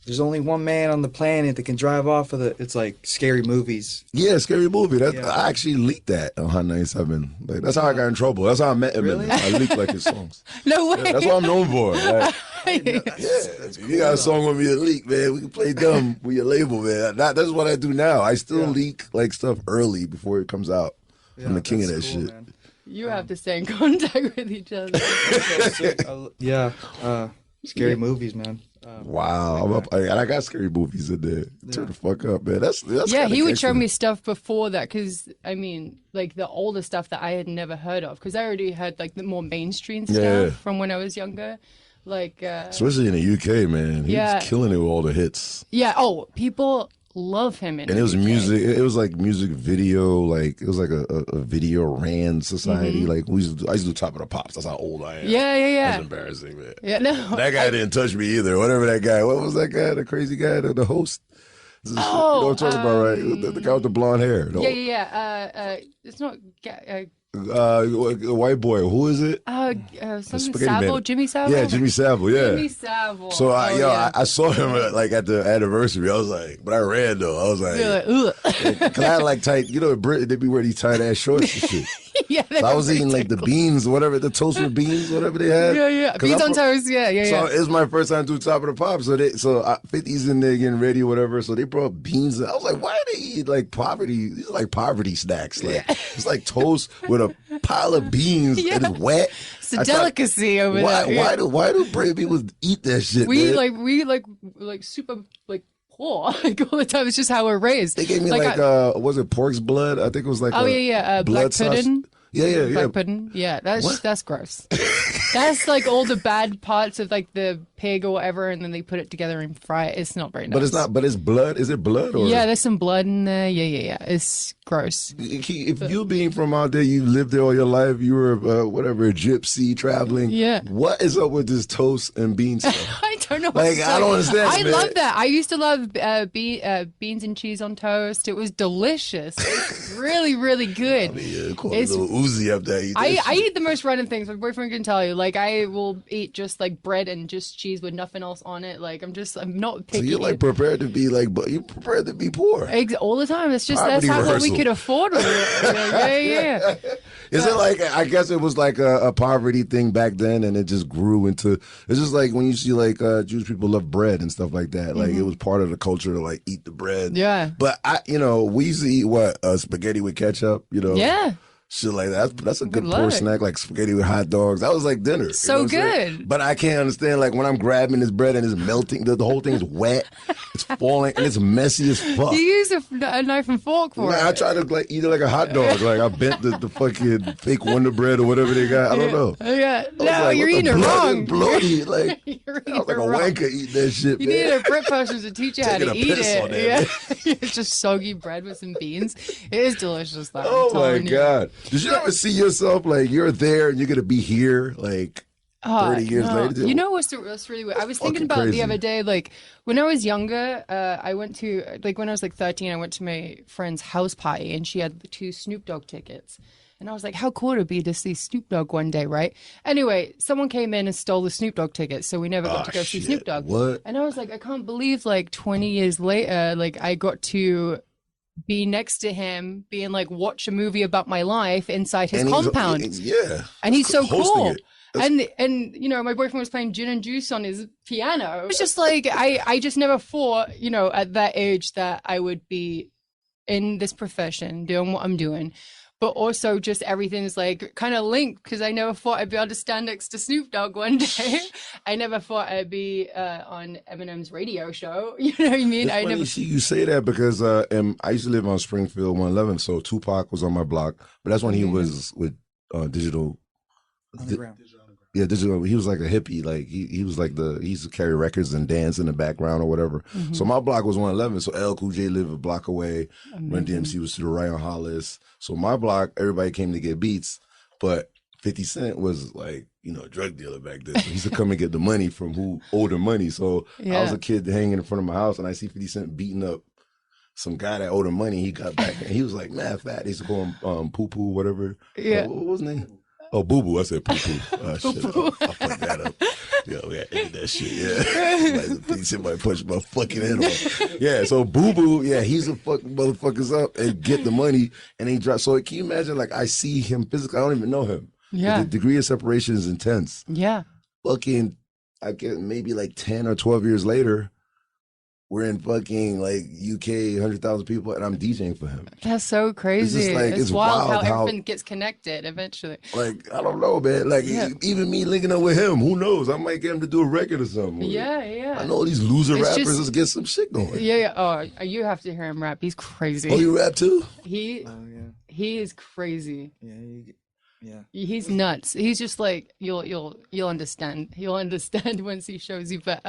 Speaker 5: there's only one man on the planet that can drive off of it's like Scary Movies.
Speaker 3: Yeah, Scary Movie.
Speaker 5: Yeah.
Speaker 3: I actually leaked that on Hot 97. Like, that's how I got in trouble. That's how I met Eminem.
Speaker 5: Really?
Speaker 3: I leaked like his songs.
Speaker 4: No way.
Speaker 3: Yeah, that's what I'm known for. Like,
Speaker 5: That's
Speaker 3: you got a song with me to leak, man. We can play dumb with your label, man. That's what I do now. I still leak like stuff early before it comes out. I'm the king of that shit.
Speaker 5: Man.
Speaker 4: You have to stay in contact with each other.
Speaker 5: Scary Movies, man.
Speaker 3: Wow, and I got Scary Movies in there. Turn the fuck up, man. That's
Speaker 4: yeah. He would show me stuff before that because I mean, like the older stuff that I had never heard of because I already heard like the more mainstream stuff from when I was younger, like
Speaker 3: especially in the UK, man. He's killing it with all the hits.
Speaker 4: Yeah. Oh, people love him
Speaker 3: and it was music. It was like music video. Like it was like a video ran society. Like I used to do Top of the Pops. That's how old I am.
Speaker 4: Yeah.
Speaker 3: That's embarrassing, man.
Speaker 4: Yeah, no.
Speaker 3: That guy didn't touch me either. Whatever that guy. What was that guy? The crazy guy, the host. You know what I'm talking about, right? The guy with the blonde hair.
Speaker 4: Yeah. It's not.
Speaker 3: White boy. Who is it?
Speaker 4: Something Savile, Jimmy Savile.
Speaker 3: Yeah, Jimmy Savile. Yeah,
Speaker 4: Jimmy Savile.
Speaker 3: So I saw him like at the anniversary. I was like, but I ran though. I was like, because I had like tight. You know, in Britain they be wearing these tight ass shorts and shit.
Speaker 4: Yeah,
Speaker 3: so I was eating like the beans, whatever, the toast with beans, whatever they had.
Speaker 4: Yeah. Beans on toast. Yeah.
Speaker 3: So it was my first time doing Top of the Pop. So 50's in there getting ready or whatever. So they brought beans. I was like, why do they eat like poverty? These are like poverty snacks. Like it's like toast with a pile of beans and it's wet.
Speaker 4: It's a delicacy over there.
Speaker 3: Why do British people eat that shit?
Speaker 4: We
Speaker 3: man?
Speaker 4: like super like poor like all the time. It's just how we're raised.
Speaker 3: They gave me was it pork's blood? I think it was like
Speaker 4: black pudding.
Speaker 3: Yeah.
Speaker 4: Black pudding. Yeah, that's gross. That's like all the bad parts of like the pig or whatever, and then they put it together and fry it. It's not very nice.
Speaker 3: But it's not. But it's blood. Is it blood? Or?
Speaker 4: Yeah, there's some blood in there. Yeah. It's gross.
Speaker 3: If you being from out there, you lived there all your life. You were a gypsy traveling.
Speaker 4: Yeah.
Speaker 3: What is up with this toast and beans stuff?
Speaker 4: I don't know.
Speaker 3: Like I don't understand.
Speaker 4: I love that. I used to love beans and cheese on toast. It was delicious. It's really, really good.
Speaker 3: I mean, a little Uzi up there.
Speaker 4: I eat the most random things. My boyfriend can tell you. Like I will eat just like bread and just cheese with nothing else on it. Like I'm not picky.
Speaker 3: So you're like prepared to be like, but you're prepared to be poor.
Speaker 4: All the time. It's just that's how what we could afford. Yeah.
Speaker 3: Is it like, I guess it was like a poverty thing back then and it just grew into, it's just like when you see like Jewish people love bread and stuff like that. Like it was part of the culture to like eat the bread.
Speaker 4: Yeah.
Speaker 3: But we used to eat spaghetti with ketchup,
Speaker 4: Yeah.
Speaker 3: Shit like that. That's a good poor snack, like spaghetti with hot dogs. That was like dinner.
Speaker 4: So good.
Speaker 3: But I can't understand, like, when I'm grabbing this bread and it's melting, the whole thing is wet, it's falling, and it's messy as fuck.
Speaker 4: You use a knife and fork for it.
Speaker 3: I try to, like, eat it like a hot dog. Like, I bent the fucking fake Wonder Bread or whatever they got. I don't know.
Speaker 4: Yeah. No, you're eating it wrong.
Speaker 3: It's bloody. Like, I was like a wanker eating that shit,
Speaker 4: you
Speaker 3: man.
Speaker 4: need a Brit person to teach you how to eat it.
Speaker 3: Yeah.
Speaker 4: It's just soggy bread with some beans. It is delicious, though.
Speaker 3: Oh, my God. Did you ever see yourself like you're there and you're gonna be here like 30 years later?
Speaker 4: You know what's really weird? I was thinking about the other day, like when I was younger, I went to when I was like 13, I went to my friend's house party and she had 2 Snoop Dogg tickets. And I was like, how cool would it be to see Snoop Dogg one day, right? Anyway, someone came in and stole the Snoop Dogg tickets, so we never got to go see Snoop Dogg.
Speaker 3: What?
Speaker 4: And I was like, I can't believe like 20 years later, like I got to be next to him, being like, watch a movie about my life inside his compound.
Speaker 3: Yeah.
Speaker 4: And he's so cool. And you know, my boyfriend was playing gin and juice on his piano. It was just like I just never thought, you know, at that age that I would be in this profession doing what I'm doing. But also just everything's like kind of linked because I never thought I'd be able to stand next to Snoop Dogg one day. I never thought I'd be on Eminem's radio show. You know what I mean?
Speaker 3: It's funny, see, you say that because I used to live on Springfield 111, so Tupac was on my block, but that's when he was with Digital.
Speaker 5: Underground.
Speaker 3: Yeah, Digital. He was like a hippie. Like he was like he used to carry records and dance in the background or whatever. So my block was 111. So L Cool J lived a block away. Run DMC was to the right on Hollis. So my block, everybody came to get beats, but 50 Cent was like, you know, a drug dealer back then. So he used to come and get the money from who owed him money. So I was a kid hanging in front of my house and I see 50 Cent beating up some guy that owed him money. He got back and he was like mad fat. He used to call him Poo Poo, whatever.
Speaker 4: Yeah.
Speaker 3: What was his name? Oh, Boo Boo. I said Poo Poo. Shit. I fucked that up. Yeah, we had to edit that shit. Yeah. Somebody punched my fucking head off. Yeah, so Boo Boo, yeah, he's a fucking motherfuckers up and get the money and he drops. So can you imagine, like, I see him physically, I don't even know him.
Speaker 4: Yeah.
Speaker 3: The degree of separation is intense.
Speaker 4: Yeah.
Speaker 3: Fucking, I get maybe like 10 or 12 years later, we're in fucking like UK, 100,000 people, and I'm DJing for him.
Speaker 4: That's so crazy.
Speaker 3: It's just like, it's
Speaker 4: wild
Speaker 3: wild
Speaker 4: how everything gets connected eventually.
Speaker 3: Like, I don't know, man. Like, even me linking up with him, who knows? I might get him to do a record or something.
Speaker 4: Yeah.
Speaker 3: I know all these loser
Speaker 4: It's
Speaker 3: rappers.
Speaker 4: just-
Speaker 3: Let's get some shit going.
Speaker 4: Yeah. Oh, you have to hear him rap. He's crazy.
Speaker 3: Oh, you rap too?
Speaker 4: He is crazy.
Speaker 5: Yeah.
Speaker 4: He's nuts. He's just like you'll understand. You'll understand once he shows you. But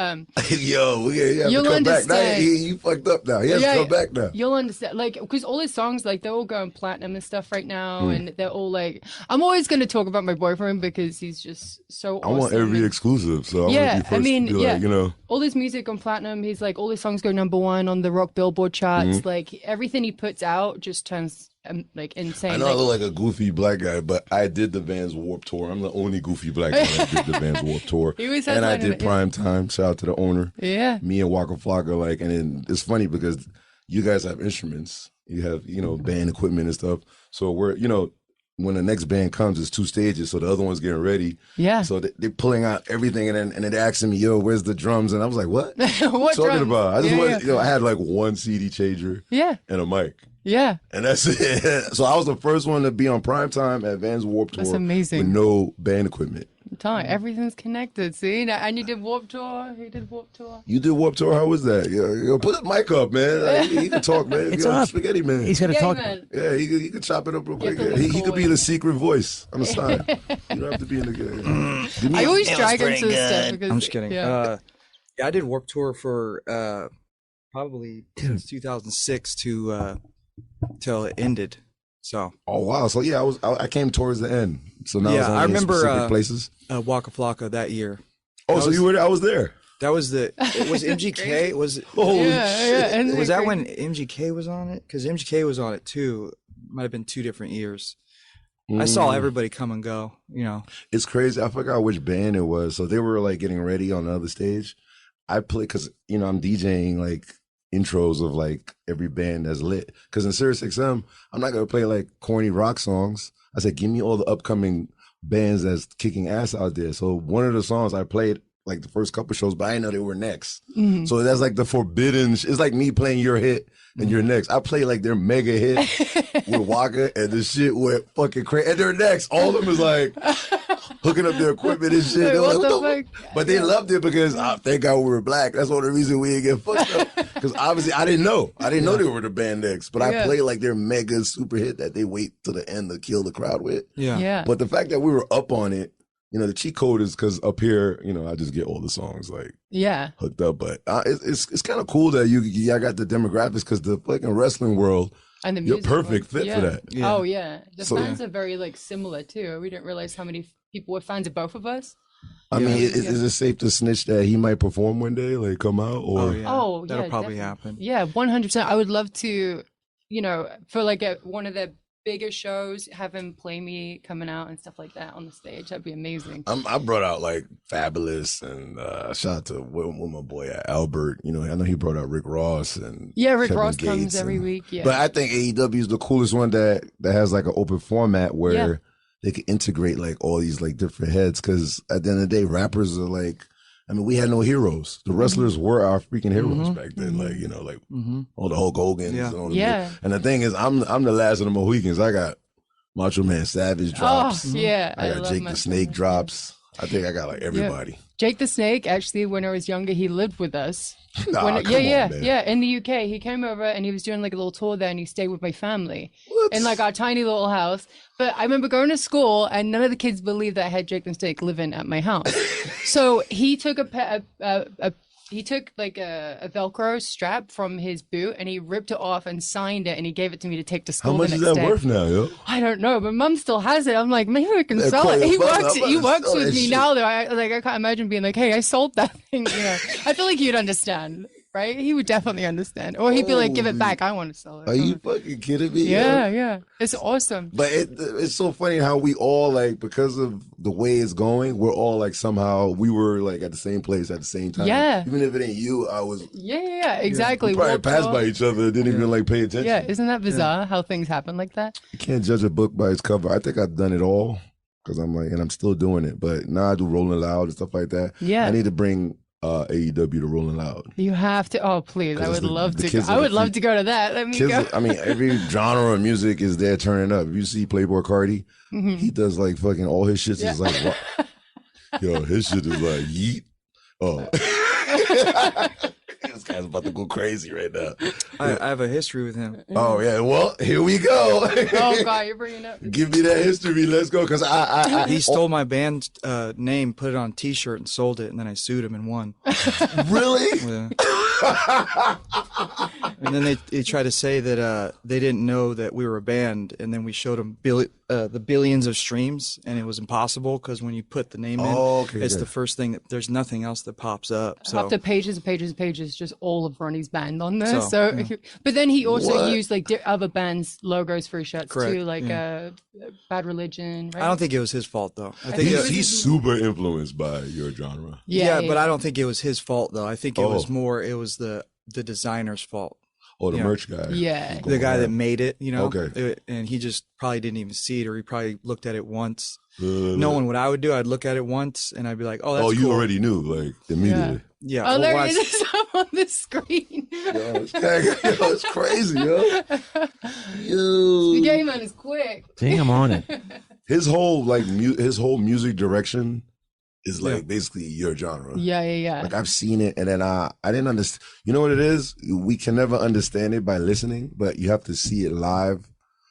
Speaker 3: Yo, we have
Speaker 4: You'll
Speaker 3: to come back. Now,
Speaker 4: understand.
Speaker 3: he fucked up now. He has to come back now.
Speaker 4: You'll understand, like, because all his songs, like, they're all going platinum and stuff right now, and they're all like. I'm always going to talk about my boyfriend because he's just so awesome.
Speaker 3: I want every exclusive, so I
Speaker 4: Yeah,
Speaker 3: want to be first
Speaker 4: I mean,
Speaker 3: to be like, you know.
Speaker 4: all his music on platinum. He's like, all his songs go #1 on the rock Billboard charts. Like, everything he puts out just turns like insane.
Speaker 3: I know I look like a goofy black guy, but I did the Vans Warped Tour. I'm the only goofy black guy that did the Vans Warped Tour.
Speaker 4: He was
Speaker 3: and I
Speaker 4: headlining
Speaker 3: did
Speaker 4: it, yeah.
Speaker 3: Prime Time. Shout out to the owner.
Speaker 4: Yeah.
Speaker 3: Me and Waka Flocka, like, and then it's funny because you guys have instruments. You have, you know, band equipment and stuff. So we're, you know, when the next band comes, it's 2 stages. So the other one's getting ready.
Speaker 4: Yeah.
Speaker 3: So they're pulling out everything and then they're asking me, yo, where's the drums? And I was like, what?
Speaker 4: What
Speaker 3: talking
Speaker 4: drums?
Speaker 3: about? I just
Speaker 4: Yeah,
Speaker 3: wanted, you know, I had like one CD changer
Speaker 4: Yeah.
Speaker 3: and a mic.
Speaker 4: Yeah.
Speaker 3: And that's it. So I was the first one to be on Prime Time at Vans Warped Tour.
Speaker 4: That's amazing.
Speaker 3: With no band equipment.
Speaker 4: I'm telling you, everything's connected. See, and you did Warped Tour. He did Warped Tour.
Speaker 3: You did Warped Tour. How was that? Yo, put the mic up, man. Like, he can talk, man.
Speaker 6: It's
Speaker 3: Yo,
Speaker 6: up.
Speaker 3: Spaghetti man.
Speaker 6: He's gonna
Speaker 4: Yeah,
Speaker 6: talk.
Speaker 4: man.
Speaker 3: Yeah, he could chop it up real quick.
Speaker 4: the
Speaker 3: Yeah, he could be
Speaker 4: voice.
Speaker 3: the secret voice on the side. You don't have to be in the game. Give me
Speaker 4: I always
Speaker 6: It was
Speaker 4: drag him
Speaker 6: pretty
Speaker 4: to this stuff
Speaker 6: good.
Speaker 4: because
Speaker 5: I'm just kidding.
Speaker 4: Yeah.
Speaker 5: I did Warped Tour for probably since 2006 to till it ended. So
Speaker 3: Oh wow! So yeah, I came towards the end. So now
Speaker 5: Yeah,
Speaker 3: it's only
Speaker 5: I
Speaker 3: in
Speaker 5: remember,
Speaker 3: specific places.
Speaker 5: Waka Flocka that year.
Speaker 3: Oh, so you were there? I was there.
Speaker 5: That was it was MGK. Was
Speaker 3: Holy
Speaker 4: yeah. And
Speaker 5: was that when MGK was on it? Because MGK was on it too. Might have been 2 different years. I saw everybody come and go. You know.
Speaker 3: It's crazy. I forgot which band it was. So they were like getting ready on the other stage. I play because you know I'm DJing like intros of like every band that's lit. Because in Sirius XM, I'm not gonna play like corny rock songs. I said, give me all the upcoming bands that's kicking ass out there. So one of the songs I played like the first couple shows, but I didn't know they were next. So that's like the forbidden. It's like me playing your hit and your next. I play like their mega hit with Waka, and the shit went fucking crazy. And their next, all of them is like hooking up their equipment and shit.
Speaker 4: Like,
Speaker 3: They're
Speaker 4: what
Speaker 3: like,
Speaker 4: the
Speaker 3: "What
Speaker 4: fuck?"
Speaker 3: But they loved it because thank God we were black. That's one of the reasons we didn't get fucked up. Because obviously I didn't know. I didn't know they were the band next. But I
Speaker 4: Yeah.
Speaker 3: played like their mega super hit that they wait to the end to kill the crowd with.
Speaker 4: Yeah.
Speaker 3: But the fact that we were up on it, you know, the cheat code is because up here, you know, I just get all the songs like
Speaker 4: Yeah.
Speaker 3: hooked up. But it's kind of cool that y'all got the demographics because the fucking wrestling world,
Speaker 4: And the
Speaker 3: you're
Speaker 4: music
Speaker 3: perfect
Speaker 4: one.
Speaker 3: fit for that.
Speaker 5: Yeah.
Speaker 4: Oh yeah. The
Speaker 3: So-
Speaker 4: fans are very like similar too. We didn't realize how many people were fans of both of us.
Speaker 3: I mean, is it safe to snitch that he might perform one day, like come out? Or
Speaker 5: Oh yeah.
Speaker 4: Oh,
Speaker 5: That'll
Speaker 4: yeah,
Speaker 5: probably
Speaker 4: definitely.
Speaker 5: happen.
Speaker 4: Yeah, 100%. I would love to, you know, for like one of the bigger shows, have him play me coming out and stuff like that on the stage. That'd be amazing.
Speaker 3: I brought out like Fabulous and shout out to with my boy Albert. You know, I know he brought out Rick Ross and
Speaker 4: Yeah, Rick
Speaker 3: Kevin
Speaker 4: Ross
Speaker 3: Gates
Speaker 4: comes every
Speaker 3: and-
Speaker 4: week. Yeah.
Speaker 3: But I think AEW is the coolest one that has like an open format where
Speaker 4: Yeah.
Speaker 3: they could integrate like all these like different heads. Because at the end of the day, rappers are like, I mean, we had no heroes. The wrestlers were our freaking heroes back then. Like, you know, like all the Hulk Hogan's.
Speaker 5: Yeah.
Speaker 3: And all
Speaker 4: Yeah.
Speaker 3: And the thing is, I'm the last of the Mohicans. I got Macho Man Savage drops.
Speaker 4: Oh, yeah.
Speaker 3: I got
Speaker 4: love
Speaker 3: Jake
Speaker 4: my
Speaker 3: the Snake
Speaker 4: family.
Speaker 3: drops. I think I got like everybody.
Speaker 4: Jake the Snake, actually, when I was younger, he lived with us.
Speaker 3: Nah,
Speaker 4: When-
Speaker 3: come on,
Speaker 4: yeah,
Speaker 3: man.
Speaker 4: yeah. In the UK, he came over and he was doing like a little tour there, and he stayed with my family
Speaker 3: What?
Speaker 4: in like our tiny little house. But I remember going to school, and none of the kids believed that I had Jake the Snake living at my house. So he took he took like a Velcro strap from his boot, and he ripped it off and signed it, and he gave it to me to take to
Speaker 3: How
Speaker 4: school.
Speaker 3: much
Speaker 4: the
Speaker 3: is
Speaker 4: next
Speaker 3: that
Speaker 4: day.
Speaker 3: worth now, yo?
Speaker 4: I don't know, but Mum still has it. I'm like, maybe we can
Speaker 3: Yeah,
Speaker 4: sell
Speaker 3: quite
Speaker 4: it. He
Speaker 3: a fuck,
Speaker 4: works.
Speaker 3: I'm
Speaker 4: He
Speaker 3: about to
Speaker 4: works
Speaker 3: sell
Speaker 4: with
Speaker 3: that
Speaker 4: me
Speaker 3: shit.
Speaker 4: now, though. I can't imagine being like, hey, I sold that thing. You know, I feel like he'd understand, right? He would definitely understand, or he'd be like, give it
Speaker 3: Holy-
Speaker 4: back. I want to sell it.
Speaker 3: Are you fucking kidding me? yo?
Speaker 4: Yeah, yeah. It's awesome.
Speaker 3: But it's so funny how we all like, because of the way it's going, we're all like somehow we were like at the same place at the same time.
Speaker 4: Yeah.
Speaker 3: Even if it ain't you, I was
Speaker 4: Yeah, exactly.
Speaker 3: we probably
Speaker 4: Walked
Speaker 3: passed
Speaker 4: off.
Speaker 3: by each other, didn't even like pay attention.
Speaker 4: Yeah, isn't that bizarre how things happen like that?
Speaker 3: You can't judge a book by its cover. I think I've done it all because I'm like, and I'm still doing it. But now I do Rolling Loud and stuff like that.
Speaker 4: Yeah.
Speaker 3: I need to bring AEW to Rolling Loud.
Speaker 4: You have to. Oh, please! I
Speaker 3: 'Cause
Speaker 4: would
Speaker 3: the-
Speaker 4: love
Speaker 3: the
Speaker 4: to.
Speaker 3: kids
Speaker 4: I
Speaker 3: are
Speaker 4: would
Speaker 3: the
Speaker 4: love
Speaker 3: freak-
Speaker 4: to go to that. Let me
Speaker 3: Kids,
Speaker 4: go.
Speaker 3: I mean, every genre of music is there turning up. If you see Playboy Cardi, he does like fucking all his shit is like, yo, his shit is like yeet. Oh, this guy's about to go crazy right now.
Speaker 5: I have a history with him.
Speaker 3: Oh yeah, well here we go.
Speaker 4: Oh God, you're bringing up.
Speaker 3: Give me that history. Let's go, because I
Speaker 5: He stole my band name, put it on a T-shirt, and sold it, and then I sued him and won.
Speaker 3: really.
Speaker 5: Yeah. And then they tried to say that they didn't know that we were a band, and then we showed them the billions of streams, and it was impossible because when you put the name in,
Speaker 3: Oh, okay,
Speaker 5: it's
Speaker 3: okay.
Speaker 5: the first thing that there's nothing else that pops up. So
Speaker 4: After pages and pages and pages, just all of Ronnie's band on there.
Speaker 5: So,
Speaker 4: So, but then he also
Speaker 3: What?
Speaker 4: used like other bands' logos for his shirts
Speaker 5: Correct,
Speaker 4: too, like Bad Religion. Right?
Speaker 5: I don't think it was his fault though. I think
Speaker 4: think
Speaker 5: it
Speaker 3: He's,
Speaker 5: was,
Speaker 3: he's super influenced by your genre.
Speaker 5: yeah, but I don't think it was his fault though. I think it was
Speaker 3: Oh.
Speaker 5: more it was the designer's fault.
Speaker 3: Oh, the
Speaker 5: Yeah.
Speaker 3: merch guy.
Speaker 4: Yeah.
Speaker 5: The guy that made it, you know.
Speaker 3: Okay.
Speaker 5: And he just probably didn't even see it, or he probably looked at it once.
Speaker 3: No
Speaker 5: Knowing what I would do, I'd look at it once and I'd be like, "Oh, that's
Speaker 3: Oh, you
Speaker 5: cool."
Speaker 3: already knew, like immediately.
Speaker 5: Yeah.
Speaker 4: Oh,
Speaker 5: well,
Speaker 4: there
Speaker 5: watch-
Speaker 4: it is on the screen.
Speaker 3: Yo, it's crazy, yo. Yo.
Speaker 4: The game man is quick.
Speaker 6: Dang, I'm on it.
Speaker 3: His whole like his whole music direction is like
Speaker 5: Yeah.
Speaker 3: basically your genre.
Speaker 4: Yeah, yeah, yeah.
Speaker 3: Like I've seen it, and then I didn't understand. You know what it is? We can never understand it by listening, but you have to see it live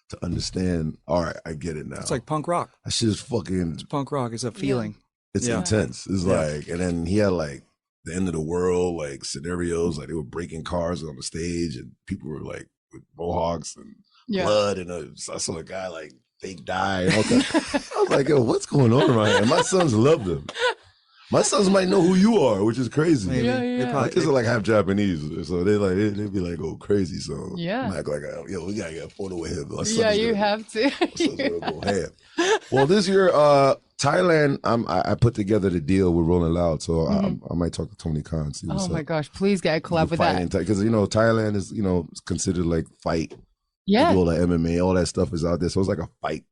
Speaker 3: to understand. All right, I get it now.
Speaker 5: It's like punk rock.
Speaker 3: that shit is fucking.
Speaker 5: Punk rock is a feeling.
Speaker 3: It's
Speaker 5: Yeah.
Speaker 3: intense. It's
Speaker 5: Yeah.
Speaker 3: like, and then he had like the end of the world like scenarios, like they were breaking cars on the stage, and people were like with mohawks and
Speaker 4: Yeah.
Speaker 3: blood, and I saw a guy like fake die. And all that. I was like, yo, what's going on around here? And my sons loved him. My sons might know who you are, which is crazy.
Speaker 5: Maybe.
Speaker 4: Yeah,
Speaker 5: They
Speaker 4: yeah.
Speaker 3: My
Speaker 5: probably,
Speaker 3: kids are like half Japanese, so they like they'd be like, "Oh, crazy!" So
Speaker 4: Yeah.
Speaker 3: I'm like, yo, we gotta get a photo with him. My son's
Speaker 4: Yeah, you
Speaker 3: gonna-
Speaker 4: have to.
Speaker 3: my son's gonna go ham. Well, this year, Thailand, I put together the deal with Rolling Loud, so I might talk to Tony Khan. See what's
Speaker 4: Oh my
Speaker 3: up.
Speaker 4: gosh, please get a collab with that.
Speaker 3: Because Thailand is considered like fight.
Speaker 4: Yeah,
Speaker 3: They do all the MMA, all that stuff is out there, so it's like a fight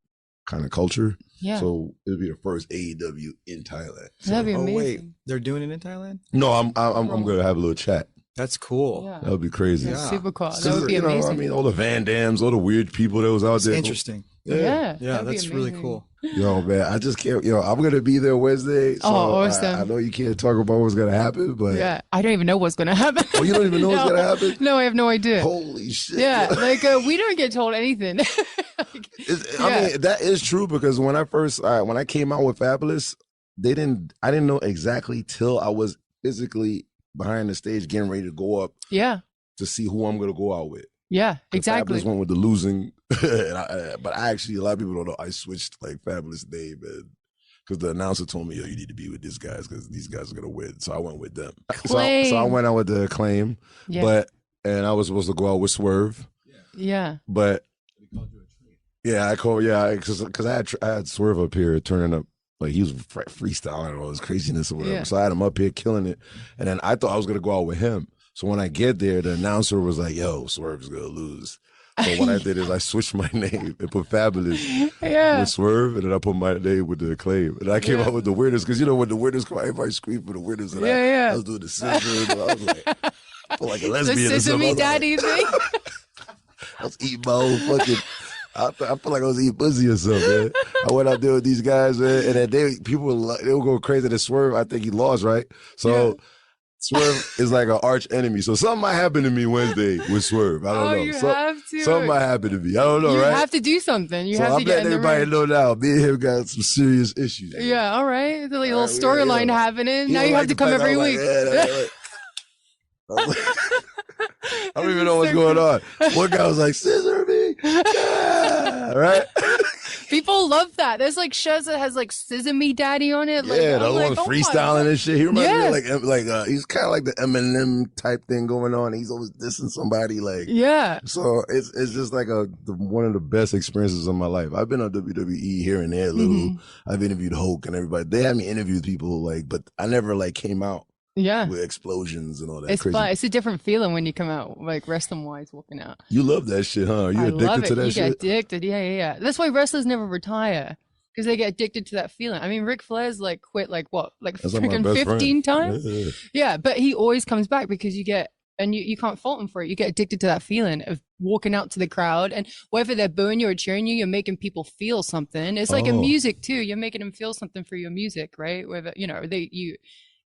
Speaker 3: kind of culture.
Speaker 4: yeah.
Speaker 3: So it'll be the first AEW in Thailand. So-
Speaker 4: That'd be
Speaker 5: oh
Speaker 4: amazing.
Speaker 5: wait, they're doing it in Thailand?
Speaker 3: no, I'm gonna have a little chat.
Speaker 5: That's cool.
Speaker 4: Yeah.
Speaker 3: That would be crazy.
Speaker 5: Yeah.
Speaker 4: Super cool.
Speaker 3: Because,
Speaker 4: That would be amazing.
Speaker 3: I mean, all the Van Dams, all the weird people that was out
Speaker 5: It's
Speaker 3: there.
Speaker 5: interesting.
Speaker 4: yeah,
Speaker 5: Yeah,
Speaker 4: that'd be
Speaker 5: that's really
Speaker 4: amazing.
Speaker 5: cool.
Speaker 3: Yo, man, I just can't. I'm gonna be there Wednesday. So
Speaker 4: Oh, awesome.
Speaker 3: I know you can't talk about what's gonna happen, but
Speaker 4: Yeah, I don't even know what's gonna happen.
Speaker 3: Oh, you don't even know what's
Speaker 4: No.
Speaker 3: gonna happen?
Speaker 4: No, I have no idea.
Speaker 3: Holy shit!
Speaker 4: Yeah,
Speaker 3: yo.
Speaker 4: like we don't get told anything. Like,
Speaker 3: I
Speaker 4: yeah.
Speaker 3: mean, that is true because when I came out with Fabulous, I didn't know exactly till I was physically behind the stage getting ready to go up
Speaker 4: yeah,
Speaker 3: to see who I'm gonna go out with.
Speaker 4: yeah,
Speaker 3: 'Cause
Speaker 4: exactly.
Speaker 3: Fabulous went with the losing, but I actually, a lot of people don't know, I switched like Fabulous name, man. Because the announcer told me, yo, you need to be with these guys because these guys are gonna win. So I went with them. So I
Speaker 4: Acclaim.
Speaker 3: went out with the Acclaim,
Speaker 4: Yeah,
Speaker 3: and I was supposed to go out with Swerve,
Speaker 4: yeah,
Speaker 3: but because I had Swerve up here turning up. Like he was freestyling and all this craziness or whatever.
Speaker 4: Yeah.
Speaker 3: So I had him up here killing it. And then I thought I was going to go out with him. So when I get there, the announcer was like, yo, Swerve's going to lose. So what I did is I switched my name and put Fabulous
Speaker 4: Yeah.
Speaker 3: with Swerve, and then I put my name with the Acclaim. And I came out with the weirdest, because you know when the weirdest come out, everybody scream for the weirdest. And I was doing the scissors, and I was like, I feel like a lesbian
Speaker 4: The
Speaker 3: or something.
Speaker 4: Sesame Daddy thing.
Speaker 3: I was eating my own fucking. I feel like I was eating pussy or something. Man. I went out there with these guys, man, and then people they were going crazy to Swerve. I think he lost, right? So Swerve is like an arch enemy. So something might happen to me Wednesday with Swerve. I don't know.
Speaker 4: You have to.
Speaker 3: Something might happen to me. I don't know,
Speaker 4: you
Speaker 3: right?
Speaker 4: have to do something. You
Speaker 3: so
Speaker 4: have
Speaker 3: I'm
Speaker 4: to get
Speaker 3: letting
Speaker 4: in the
Speaker 3: everybody
Speaker 4: ring.
Speaker 3: know now. Me and him got some serious issues.
Speaker 4: Yeah, all right. There's a little
Speaker 3: All right,
Speaker 4: storyline
Speaker 3: yeah.
Speaker 4: happening.
Speaker 3: He
Speaker 4: Now
Speaker 3: don't
Speaker 4: you
Speaker 3: like
Speaker 4: have to
Speaker 3: the
Speaker 4: come
Speaker 3: fact
Speaker 4: every
Speaker 3: I'm
Speaker 4: week.
Speaker 3: I don't even know what's going on. One guy was like, "Scissor me," right?
Speaker 4: People love that. There's like shirts that has like Sesame Daddy on it. Like,
Speaker 3: Yeah, the
Speaker 4: I'm
Speaker 3: other
Speaker 4: like,
Speaker 3: one's
Speaker 4: oh my
Speaker 3: freestyling
Speaker 4: God.
Speaker 3: and shit. He reminds
Speaker 4: Yeah.
Speaker 3: me of like he's kind of like the Eminem type thing going on. He's always dissing somebody, like
Speaker 4: Yeah.
Speaker 3: So it's just like one of the best experiences of my life. I've been on WWE here and there, a little.
Speaker 4: Mm-hmm.
Speaker 3: I've interviewed Hulk and everybody. They had me interview people, like, but I never like came out
Speaker 4: Yeah.
Speaker 3: with explosions and all that.
Speaker 4: It's
Speaker 3: crazy.
Speaker 4: fun. It's a different feeling when you come out, like wrestling wise, walking out.
Speaker 3: You love that shit, huh? Are you
Speaker 4: I
Speaker 3: addicted
Speaker 4: love it.
Speaker 3: to that
Speaker 4: You
Speaker 3: shit?
Speaker 4: get addicted. Yeah. That's why wrestlers never retire. Because they get addicted to that feeling. I mean, Ric Flair's like quit like what? Like
Speaker 3: That's like my
Speaker 4: freaking
Speaker 3: best
Speaker 4: 15
Speaker 3: friend.
Speaker 4: times?
Speaker 3: Yeah.
Speaker 4: Yeah, but he always comes back because you get, and you can't fault him for it. You get addicted to that feeling of walking out to the crowd, and whether they're booing you or cheering you, you're making people feel something. It's like in
Speaker 3: Oh.
Speaker 4: music too. You're making them feel something for your music, right? Whether, you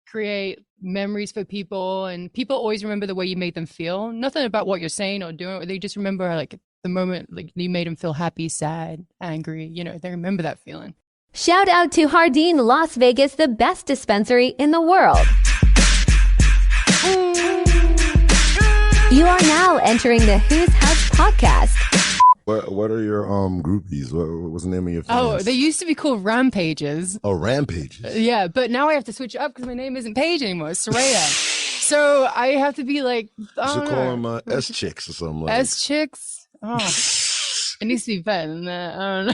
Speaker 4: create memories for people, and people always remember the way you made them feel. Nothing about what you're saying or doing. They just remember like the moment like you made them feel happy, sad, angry. They remember that feeling.
Speaker 2: Shout out to Hardin, Las Vegas, the best dispensary in the world. You are now entering the Who's House podcast.
Speaker 3: What are your groupies? What's the name of your fans?
Speaker 4: Oh, they used to be called Rampages.
Speaker 3: Oh, Rampages.
Speaker 4: Yeah, but now I have to switch it up because my name isn't Paige anymore. It's Saraya. So I have to be like,
Speaker 3: You
Speaker 4: I
Speaker 3: should
Speaker 4: don't
Speaker 3: call
Speaker 4: know.
Speaker 3: them S chicks or something like
Speaker 4: S chicks. Oh, it needs to be better than that. I don't know.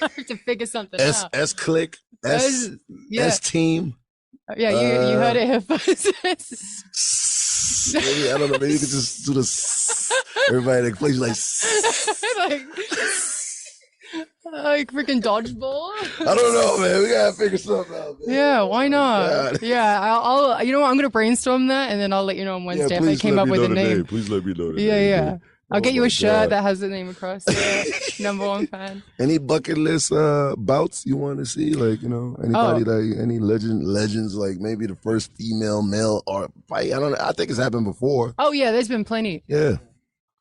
Speaker 4: I have to figure something
Speaker 3: S
Speaker 4: out.
Speaker 3: S click S
Speaker 4: Yeah,
Speaker 3: S team.
Speaker 4: yeah. You heard it here first.
Speaker 3: Maybe I don't know. Maybe you could just do the everybody that plays like.
Speaker 4: like freaking dodgeball.
Speaker 3: I don't know, man. We gotta figure something out. Man.
Speaker 4: Yeah, why not?
Speaker 3: God.
Speaker 4: Yeah, I'll. You know what? I'm gonna brainstorm that, and then I'll let you know on Wednesday if I
Speaker 3: please
Speaker 4: came
Speaker 3: let
Speaker 4: up
Speaker 3: me
Speaker 4: with
Speaker 3: know
Speaker 4: a
Speaker 3: the
Speaker 4: name.
Speaker 3: Please let me know the
Speaker 4: Yeah,
Speaker 3: name.
Speaker 4: yeah.
Speaker 3: dude.
Speaker 4: I'll get you
Speaker 3: my
Speaker 4: a shirt
Speaker 3: God.
Speaker 4: that has the name across it. Number one fan.
Speaker 3: Any bucket list bouts you want to see? Like, anybody like any legends, like maybe the first female male or fight. I don't know. I think it's happened before.
Speaker 4: Oh yeah, there's been plenty.
Speaker 3: Yeah.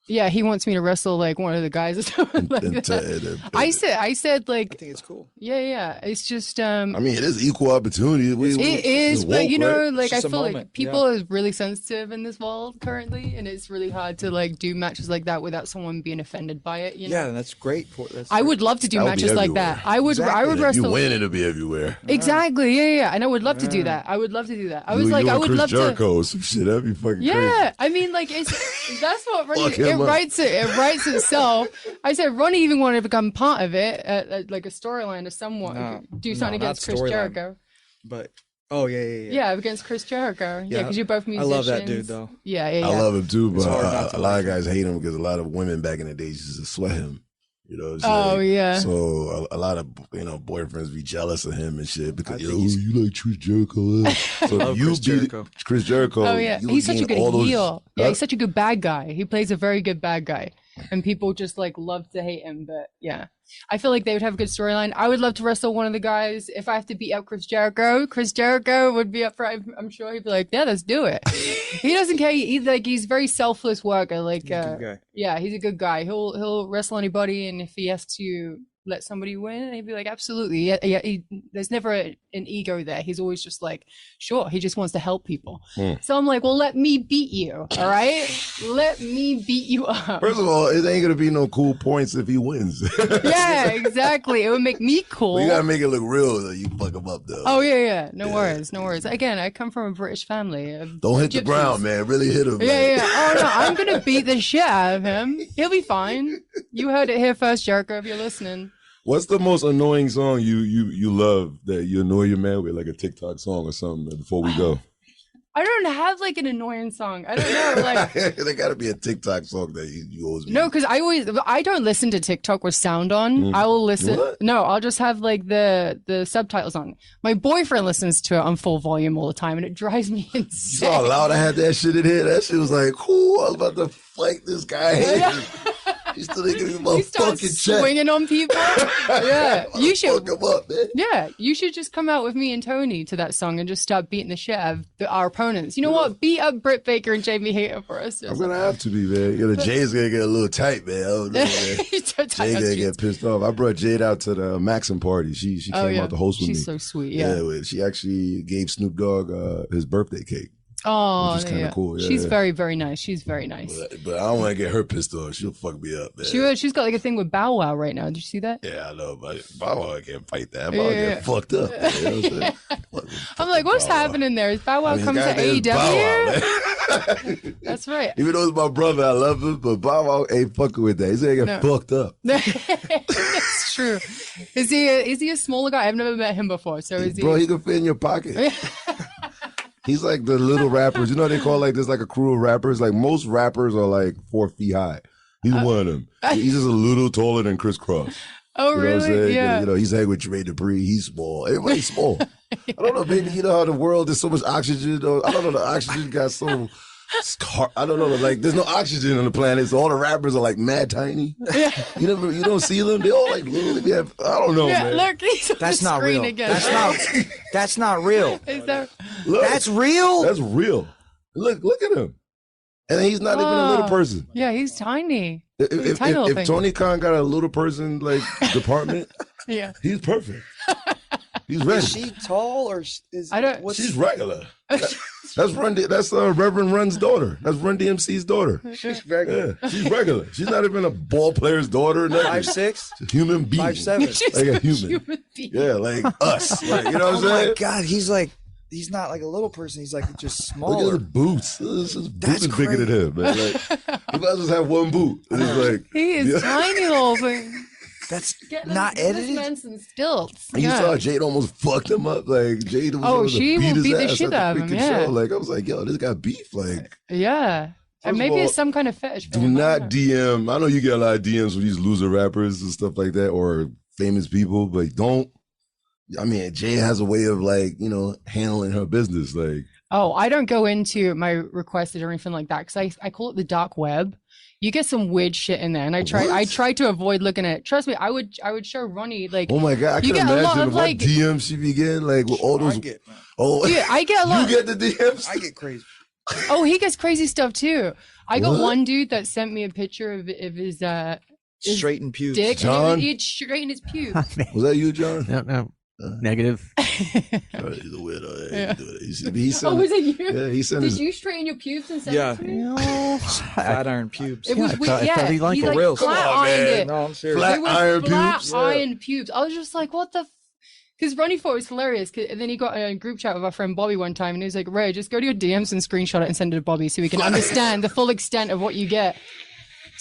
Speaker 4: Yeah, he wants me to wrestle like one of the guys or something like that. I said like
Speaker 5: I think it's cool.
Speaker 4: yeah. It's just
Speaker 3: I mean, it is equal opportunity.
Speaker 4: it is, but
Speaker 3: woke, right?
Speaker 4: like
Speaker 5: It's
Speaker 4: I
Speaker 5: just a
Speaker 4: feel like
Speaker 5: moment,
Speaker 4: people are really sensitive in this world currently, and it's really hard to like do matches like that without someone being offended by it.
Speaker 5: Yeah, and that's great.
Speaker 4: I would love to do
Speaker 3: That would be
Speaker 4: matches like
Speaker 3: everywhere.
Speaker 4: that. I would
Speaker 5: Exactly.
Speaker 4: I would
Speaker 3: And if
Speaker 4: wrestle.
Speaker 3: you win, it'll be everywhere.
Speaker 4: Exactly, yeah, and I would love to do that. I would love to do that. I was
Speaker 3: You
Speaker 4: like,
Speaker 3: and
Speaker 4: I would
Speaker 3: Chris
Speaker 4: love
Speaker 3: Jericho or some shit. That'd be fucking
Speaker 4: to.
Speaker 3: crazy.
Speaker 4: Yeah, I mean, like that's what
Speaker 3: Fuck
Speaker 4: Ronnie.
Speaker 3: him
Speaker 4: It
Speaker 3: up.
Speaker 4: writes it. It writes itself. I said Ronnie even wanted to become part of it, like a storyline or somewhat. Do something
Speaker 5: not
Speaker 4: against Chris
Speaker 5: storyline.
Speaker 4: Jericho.
Speaker 5: But yeah.
Speaker 4: Yeah, against Chris Jericho. Yeah,
Speaker 5: Yeah,
Speaker 4: because you're both
Speaker 5: I
Speaker 4: musicians.
Speaker 5: love that dude, though.
Speaker 4: Yeah.
Speaker 3: I love him too, but
Speaker 5: hard not to
Speaker 3: a lot
Speaker 5: like
Speaker 3: of guys hate him because a lot of women back in the days used to sweat him. It's
Speaker 4: Oh,
Speaker 3: like-
Speaker 4: yeah.
Speaker 3: So a lot of boyfriends be jealous of him and shit because
Speaker 5: I
Speaker 3: yo,
Speaker 5: think he's-
Speaker 3: you like Chris Jericho. So
Speaker 5: love
Speaker 3: if you
Speaker 5: Chris
Speaker 3: beat
Speaker 5: Jericho.
Speaker 3: Chris Jericho.
Speaker 4: Oh yeah,
Speaker 3: you
Speaker 4: he's such a
Speaker 3: gain
Speaker 4: good
Speaker 3: all those-
Speaker 4: heel. Yeah,
Speaker 3: Huh?
Speaker 4: he's such a good bad guy. He plays a very good bad guy, and people just like love to hate him. But yeah, I feel like they would have a good storyline. I would love to wrestle one of the guys. If I have to beat up Chris Jericho would be up for it. I'm sure he'd be like, yeah, let's do it. He doesn't care. He's very selfless worker. Like,
Speaker 5: He's a good guy.
Speaker 4: yeah, he's a good guy. He'll wrestle anybody, and if he has to let somebody win, he'd be like, absolutely. Yeah. There's never an ego there. He's always just like, sure. He just wants to help people. So I'm like, well, let me beat you. All right, let me beat you up.
Speaker 3: First of all, it ain't gonna be no cool points if he wins.
Speaker 4: Yeah, exactly. It would make me cool.
Speaker 3: But you gotta make it look real that you fuck him up though.
Speaker 4: Oh yeah. No worries. Again, I come from a British family.
Speaker 3: Don't hit the
Speaker 4: gypsies.
Speaker 3: ground, man. Really hit him.
Speaker 4: Yeah,
Speaker 3: man.
Speaker 4: yeah. Oh no, I'm gonna beat the shit out of him. He'll be fine. You heard it here first, Jericho. If you're listening.
Speaker 3: What's the most annoying song you love that you annoy your man with, like a TikTok song or something? Before we go,
Speaker 4: I don't have like an annoying song. I don't know. Like
Speaker 3: there got to be a TikTok song that you always.
Speaker 4: No, because I don't listen to TikTok with sound on. I will listen.
Speaker 3: What?
Speaker 4: No, I'll just have like the subtitles on. My boyfriend listens to it on full volume all the time, and it drives me
Speaker 3: You
Speaker 4: insane.
Speaker 3: saw how loud I had that shit in here. That shit was like, "Whoo!" I was about to fight this guy. He still didn't give me my
Speaker 4: You start
Speaker 3: fucking check.
Speaker 4: swinging on people. Yeah, you should.
Speaker 3: Fuck him up, man.
Speaker 4: Yeah, you should just come out with me and Tony to that song and just start beating the shit out of our opponents. You know what? Beat up Britt Baker and Jamie Hayter for us.
Speaker 3: I'm gonna have to be, man. You know, Jay's gonna get a little tight, man. I don't know, man. Jay gonna get pissed off. I brought Jade out to the Maxim party. She came out to host with me.
Speaker 4: She's so sweet. Yeah.
Speaker 3: She actually gave Snoop Dogg his birthday cake.
Speaker 4: Oh,
Speaker 3: which is kind of cool. Yeah,
Speaker 4: she's very, very nice. She's very nice.
Speaker 3: But I don't want to get her pissed off. She'll fuck me up, man.
Speaker 4: She's got like a thing with Bow Wow right now. Did you see that?
Speaker 3: Yeah, I know, but Bow Wow can't fight that. Bow Wow get fucked up. Man. You know what I'm saying?
Speaker 4: I'm like, what's happening there? Is Bow Wow coming to AEW? That's right.
Speaker 3: Even though it's my brother, I love him, but Bow Wow ain't fucking with that. He's gonna get fucked up.
Speaker 4: That's true. Is he a smaller guy? I've never met him before. So is he?
Speaker 3: Bro, he can fit in your pocket. He's like the little rappers. You know what they call like this, like a crew of rappers? Like most rappers are like 4 feet high. He's one of them. He's just a little taller than Chris Cross.
Speaker 4: Oh,
Speaker 3: you know
Speaker 4: really?
Speaker 3: What I'm saying?
Speaker 4: Yeah.
Speaker 3: You know, he's hanging with Trey Dupree. He's small. Everybody's small. I don't know, baby. You know how the world, there's so much oxygen. I don't know. The oxygen got so... I don't know. Like, there's no oxygen on the planet, so all the rappers are like mad tiny. Yeah. You don't see them. They all like literally have. I don't know, man.
Speaker 4: Look, he's on
Speaker 5: That's
Speaker 4: the
Speaker 5: not
Speaker 4: screen
Speaker 5: real.
Speaker 4: again.
Speaker 5: That's not real.
Speaker 4: Is that?
Speaker 3: Look,
Speaker 5: That's real.
Speaker 3: That's real. Look at him, and he's not even a little person.
Speaker 4: Yeah, he's tiny.
Speaker 3: If Tony Khan got a little person like department,
Speaker 4: yeah,
Speaker 3: he's perfect. He's ready.
Speaker 5: Is she tall or is
Speaker 4: I don't.
Speaker 3: She's regular. That's Reverend Run's daughter. That's Run DMC's daughter.
Speaker 5: she's regular?
Speaker 3: Yeah, she's regular. She's not even a ball player's daughter.
Speaker 5: 5'6",
Speaker 3: She's a human being.
Speaker 5: 5'7".
Speaker 3: Like a human.
Speaker 4: being.
Speaker 3: Yeah, like us. Like, you know what I'm
Speaker 5: Oh
Speaker 3: saying?
Speaker 5: my God, he's not like a little person. He's like just smaller.
Speaker 3: Look at the boots. His boot
Speaker 5: That's
Speaker 3: is bigger than him, man. Like, he might just have one boot. And it's like,
Speaker 4: He is tiny little thing.
Speaker 5: That's not edited.
Speaker 4: This man's some stilts.
Speaker 3: and you saw Jade almost fucked him up. Like Jade was able to
Speaker 4: she will
Speaker 3: his
Speaker 4: beat the
Speaker 3: ass
Speaker 4: shit
Speaker 3: at
Speaker 4: out of
Speaker 3: freaking
Speaker 4: him, yeah.
Speaker 3: show. Like I was like, yo, this got beef. Like,
Speaker 4: Yeah. And
Speaker 3: First
Speaker 4: maybe
Speaker 3: of all,
Speaker 4: it's some kind of fetish. for
Speaker 3: do
Speaker 4: him. I
Speaker 3: not
Speaker 4: don't know.
Speaker 3: DM. I know you get a lot of DMs with these loser rappers and stuff like that, or famous people, but don't. I mean, Jade has a way of like, handling her business. Like,
Speaker 4: Oh, I don't go into my requests or anything like that because I call it the dark web. You get some weird shit in there, and I try to avoid looking at it. Trust me, I would show Ronnie like.
Speaker 3: oh my God, I
Speaker 4: You
Speaker 3: can
Speaker 4: get a lot
Speaker 3: imagine
Speaker 4: of,
Speaker 3: what
Speaker 4: like-
Speaker 3: DMs she be getting, like with all those.
Speaker 5: Dude,
Speaker 4: I get a lot.
Speaker 3: You get the DMs.
Speaker 5: I get crazy.
Speaker 4: Oh, he gets crazy stuff too. I got
Speaker 3: What?
Speaker 4: one dude that sent me a picture of his
Speaker 5: Straighten pubes.
Speaker 4: dick,
Speaker 3: John?
Speaker 4: and he'd straighten his pubes.
Speaker 3: Was that you, John?
Speaker 6: No. Negative.
Speaker 3: He's a weirdo.
Speaker 4: Yeah.
Speaker 3: He sent,
Speaker 4: Oh, was it you?
Speaker 3: Yeah, he sent
Speaker 4: Did
Speaker 3: his.
Speaker 4: you straighten your pubes and send
Speaker 5: Yeah.
Speaker 4: it to me?
Speaker 5: Flat iron pubes.
Speaker 4: It was
Speaker 6: I
Speaker 4: weird.
Speaker 6: thought
Speaker 4: Yeah,
Speaker 6: he liked
Speaker 4: he
Speaker 6: it.
Speaker 4: like
Speaker 5: Real.
Speaker 4: flat
Speaker 3: Come on,
Speaker 4: ironed
Speaker 3: man.
Speaker 4: it.
Speaker 5: No, I'm serious.
Speaker 3: Flat
Speaker 4: It was
Speaker 3: iron
Speaker 4: flat
Speaker 3: pubes?
Speaker 4: ironed pubes. I was just like, what the? Because Ronnie thought it was hilarious. And then he got a group chat with our friend Bobby one time, and he was like, Ray, just go to your DMs and screenshot it and send it to Bobby so we can understand the full extent of what you get.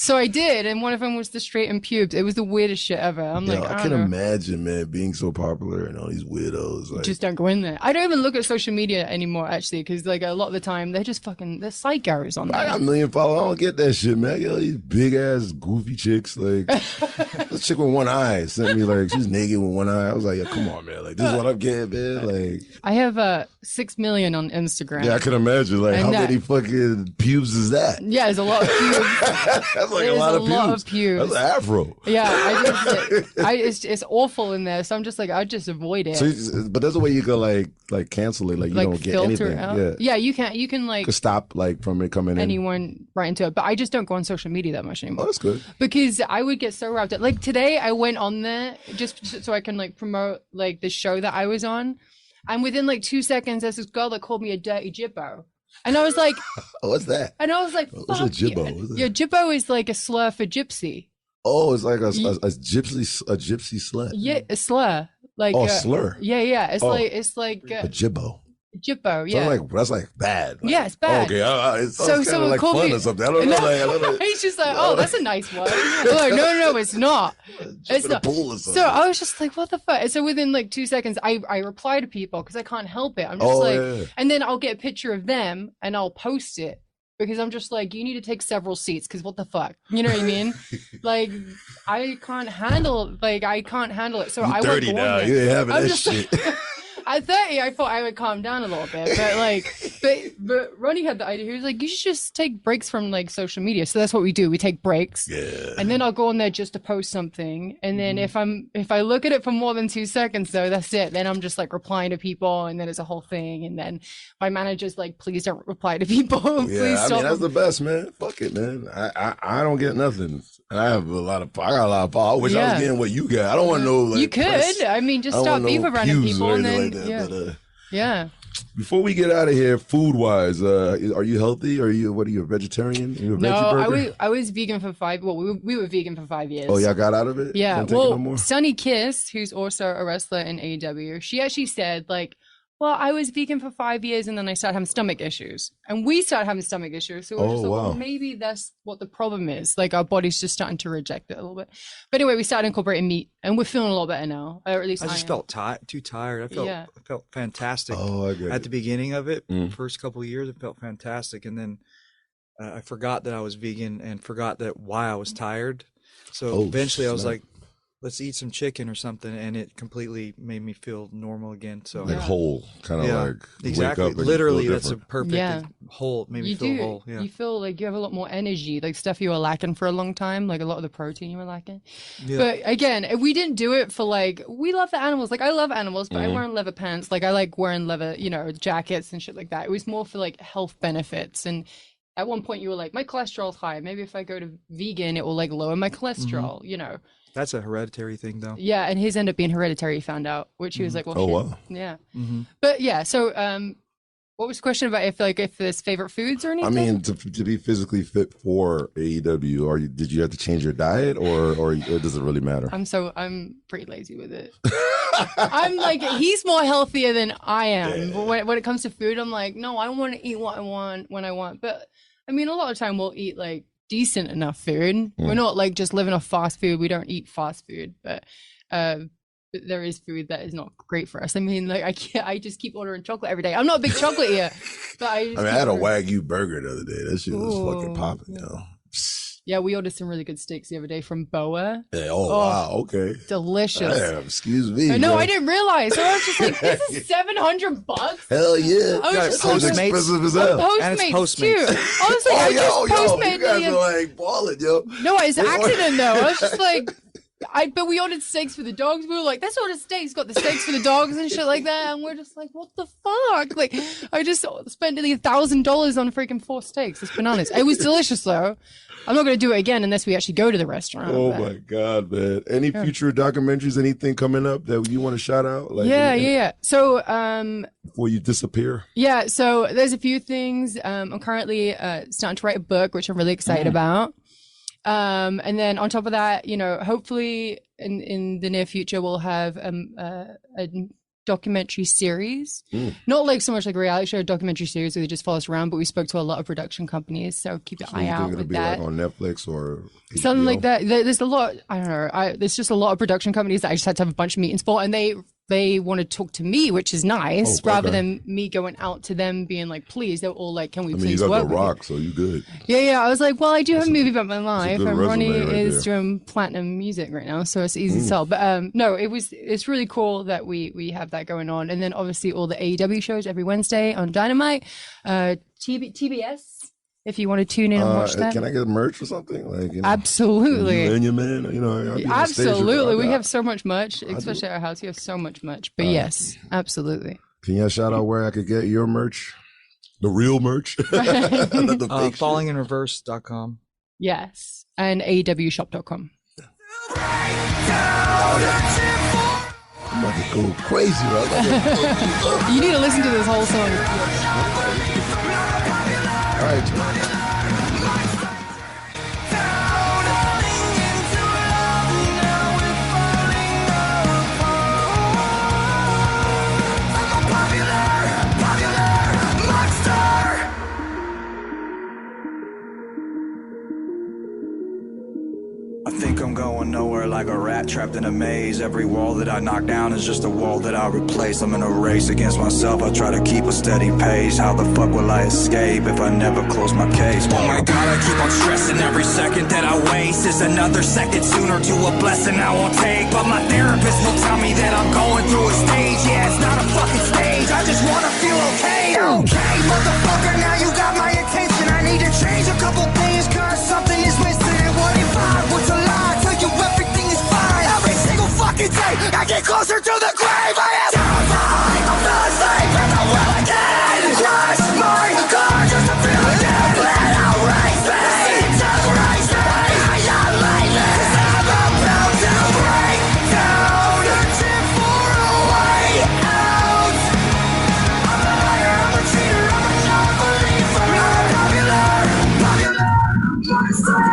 Speaker 4: So I did, and one of them was the straightened pubes. It was the weirdest shit ever. I'm
Speaker 3: Yo,
Speaker 4: like,
Speaker 3: I
Speaker 4: I
Speaker 3: can
Speaker 4: don't know.
Speaker 3: imagine, man, being so popular and all these weirdos. Like,
Speaker 4: Just don't go in there. I don't even look at social media anymore, actually, because like a lot of the time they're just fucking they're psychos on
Speaker 3: I
Speaker 4: there.
Speaker 3: got a million followers. I don't get that shit, man. I get all these big ass goofy chicks. Like this chick with one eye sent me like she's naked with one eye. I was like, yeah, come on, man. Like this is what I'm getting, man. Like
Speaker 4: I have 6 million on Instagram.
Speaker 3: yeah, I can imagine. Like
Speaker 4: And
Speaker 3: how
Speaker 4: that-
Speaker 3: many fucking pubes is that?
Speaker 4: Yeah, there's a lot of pubes.
Speaker 3: That's like a
Speaker 4: There's
Speaker 3: lot
Speaker 4: a
Speaker 3: of
Speaker 4: lot
Speaker 3: pubes.
Speaker 4: of pubes.
Speaker 3: That's an afro.
Speaker 4: Yeah, it's awful in there. So I'm just like, I just avoid it.
Speaker 3: But there's a way you can like cancel it. Like you
Speaker 4: like
Speaker 3: don't get
Speaker 4: filter
Speaker 3: anything.
Speaker 4: out.
Speaker 3: Yeah,
Speaker 4: you can like
Speaker 3: you can stop like from it coming in.
Speaker 4: anyone right into it. But I just don't go on social media that much
Speaker 3: Oh,
Speaker 4: anymore.
Speaker 3: that's good.
Speaker 4: Because I would get so wrapped up. Like today, I went on there just so I can like promote like the show that I was on, and within like 2 seconds, there's this girl that called me a dirty jibbo, and I was like,
Speaker 3: Oh, what's that? What's a
Speaker 4: fuck you.
Speaker 3: jibbo? What's that?
Speaker 4: Yeah, jibbo is like a slur for gypsy.
Speaker 3: Oh, it's like a gypsy slut.
Speaker 4: Yeah, a slur. Like
Speaker 3: Oh, slur.
Speaker 4: Yeah, it's
Speaker 3: Oh.
Speaker 4: like
Speaker 3: A jibbo.
Speaker 4: Jippo,
Speaker 3: So
Speaker 4: yeah.
Speaker 3: that's like bad. Like,
Speaker 4: yeah, it's bad.
Speaker 3: Okay, it's
Speaker 4: So
Speaker 3: kind of
Speaker 4: someone
Speaker 3: like
Speaker 4: called
Speaker 3: fun
Speaker 4: me-
Speaker 3: or something. I don't know. Like, I don't know.
Speaker 4: He's just like, oh, that's a nice one. I'm like, no, it's not. It's
Speaker 3: in a
Speaker 4: not.
Speaker 3: pool or something.
Speaker 4: So I was just like, what the fuck? So within like 2 seconds, I reply to people because I can't help it. I'm just
Speaker 3: yeah.
Speaker 4: and then I'll get a picture of them and I'll post it because I'm just like, you need to take several seats because what the fuck? You know what I mean? Like, I can't handle it. So
Speaker 3: You're
Speaker 4: I
Speaker 3: 30
Speaker 4: won't go
Speaker 3: now.
Speaker 4: on there.
Speaker 3: You ain't having
Speaker 4: I'm
Speaker 3: that
Speaker 4: just
Speaker 3: shit.
Speaker 4: At 30, I thought I would calm down a little bit, but Ronnie had the idea. He was like, "You should just take breaks from like social media." So that's what we do. We take breaks, and then I'll go on there just to post something. And then if I look at it for more than 2 seconds, though, that's it. Then I'm just like replying to people, and then it's a whole thing. And then my manager's like, "Please don't reply to people. Please stop."
Speaker 3: that's the best, man. Fuck it, man. I don't get nothing. I got a lot of power. I wish I was getting what you got. I don't want no like.
Speaker 4: You could.
Speaker 3: press.
Speaker 4: I mean, just
Speaker 3: I don't
Speaker 4: start
Speaker 3: want
Speaker 4: beef
Speaker 3: no
Speaker 4: around
Speaker 3: views
Speaker 4: people,
Speaker 3: or
Speaker 4: and then
Speaker 3: anything like that,
Speaker 4: yeah.
Speaker 3: Before we get out of here, food wise, are you healthy? Are you a vegetarian? Are you a
Speaker 4: No,
Speaker 3: veggie burger?
Speaker 4: I was vegan for 5. Well, we were vegan for 5 years.
Speaker 3: Oh, y'all got out of it?
Speaker 4: Yeah.
Speaker 3: Can't take it no more?
Speaker 4: Well, Sunny Kiss, who's also a wrestler in AEW, she actually said like, well, I was vegan for 5 years and then I started having stomach issues. And we started having stomach issues. So we're just like, well, maybe that's what the problem is. Like our body's just starting to reject it a little bit. But anyway, we started incorporating meat and we're feeling a lot better now. Or at least
Speaker 5: I just felt too tired. I felt fantastic at the beginning of it. First couple of years, it felt fantastic. And then I forgot that I was vegan and forgot that why I was tired. So eventually I was like, let's eat some chicken or something, and it completely made me feel normal again. So
Speaker 3: like whole, kind of like
Speaker 5: exactly.
Speaker 3: Wake up and
Speaker 5: literally,
Speaker 3: feel
Speaker 5: that's a
Speaker 3: different.
Speaker 5: perfect whole. Made me feel whole. Yeah.
Speaker 4: You feel like you have a lot more energy, like stuff you were lacking for a long time, like a lot of the protein you were lacking. Yeah. But again, we didn't do it for like we love the animals. Like I love animals, but I wear leather pants. Like I like wearing leather, jackets and shit like that. It was more for like health benefits and. At one point, you were like, my cholesterol's high. Maybe if I go to vegan, it will like lower my cholesterol,
Speaker 5: That's a hereditary thing, though.
Speaker 4: Yeah, and his ended up being hereditary, he found out, which he was like, well, shit.
Speaker 3: Wow.
Speaker 4: Yeah. But yeah, so what was the question about if there's favorite foods or anything?
Speaker 3: I mean, to be physically fit for AEW, did you have to change your diet or does it really matter?
Speaker 4: I'm pretty lazy with it. I'm like, he's more healthier than I am. But when it comes to food, I'm like, no, I want to eat what I want when I want. But I mean, a lot of time we'll eat like decent enough food. We're not like just living off fast food. We don't eat fast food, but there is food that is not great for us. I mean, like I just keep ordering chocolate every day. I'm not a big chocolate eater, but I
Speaker 3: had a Wagyu burger the other day. That shit was fucking popping,
Speaker 4: Yeah, we ordered some really good steaks the other day from Boa.
Speaker 3: Yeah, wow, okay.
Speaker 4: Delicious.
Speaker 3: Damn, excuse me.
Speaker 4: No, I didn't realize. So I was just like, this is $700.
Speaker 3: Hell yeah.
Speaker 4: I was just
Speaker 5: Postmates.
Speaker 3: Expensive as hell.
Speaker 5: And it's
Speaker 4: Postmates
Speaker 5: Postmates.
Speaker 4: too. I was like, I just Postmated.
Speaker 3: You guys are like balling, yo.
Speaker 4: No, it's an accident though. I was just like, but we ordered steaks for the dogs. We were like, let's order steaks. Got the steaks for the dogs and shit like that. And we're just like, what the fuck? Like, I just spent nearly $1,000 on freaking 4 steaks. It's bananas. It was delicious though. I'm not going to do it again unless we actually go to the restaurant.
Speaker 3: Oh my God, man. Any future documentaries, anything coming up that you want to shout out? Like,
Speaker 4: yeah. So,
Speaker 3: before you disappear?
Speaker 4: Yeah, so there's a few things. I'm currently starting to write a book, which I'm really excited about. And then on top of that, hopefully in the near future, we'll have a documentary series. Not like so much like a reality show, a documentary series where they just follow us around, but we spoke to a lot of production companies, so keep an eye out with that.
Speaker 3: Like on Netflix or HBO?
Speaker 4: Something like that. There's a lot, I don't know, there's just a lot of production companies that I just had to have a bunch of meetings for, and they want to talk to me, which is nice, rather than me going out to them being like, please. They're all like, can we please work with
Speaker 3: you got The Rock, so you good.
Speaker 4: Yeah. I was like, well, I do have a movie about my life, and Ronnie is
Speaker 3: there.
Speaker 4: doing platinum music right now, so it's easy to sell. But no, it's really cool that we have that going on. And then obviously all the AEW shows every Wednesday on Dynamite, TBS. If you want to tune in and watch that.
Speaker 3: Can I get merch or something? Like,
Speaker 4: absolutely.
Speaker 3: You and your man,
Speaker 4: absolutely. We have so much merch, especially at our house. We have so much merch. But yes, absolutely.
Speaker 3: Can you shout out where I could get your merch? The real merch?
Speaker 5: Fallinginreverse.com.
Speaker 4: Yes. And AEWshop.com.
Speaker 3: I'm about to go crazy, right?
Speaker 4: You need to listen to this whole song.
Speaker 3: All right.
Speaker 1: Popular
Speaker 6: going nowhere like a rat trapped in a maze. Every wall that I knock down is just a wall that I replace. I'm in a race against myself, I try to keep a steady pace. How the fuck will I escape if I never close my case? Oh my god, I keep on stressing. Every second that I waste is another second sooner to a blessing I won't take. But my therapist will tell me that I'm going through a stage. Yeah, it's not a fucking stage, I just wanna feel okay. Okay, motherfucker, now you got my attention. I need to change a couple things, cause something is missing. What if I was a lie? Tell you everything is fine. Every single fucking day, I get closer to the grave. I am terrified, I'm not asleep and I will again. Crush my car just to feel again. Let out race me, just race me. I am leaving, cause I'm about to break down. Searching for a way out. I'm a liar, I'm a cheater, I'm a non-believer. I'm popular monster.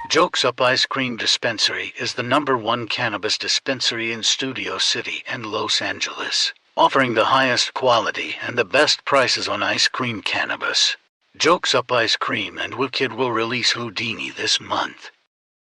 Speaker 7: Jokes Up Ice Cream Dispensary is the #1 cannabis dispensary in Studio City and Los Angeles, offering the highest quality and the best prices on ice cream cannabis. Jokes Up Ice Cream and Wicked will release Houdini this month.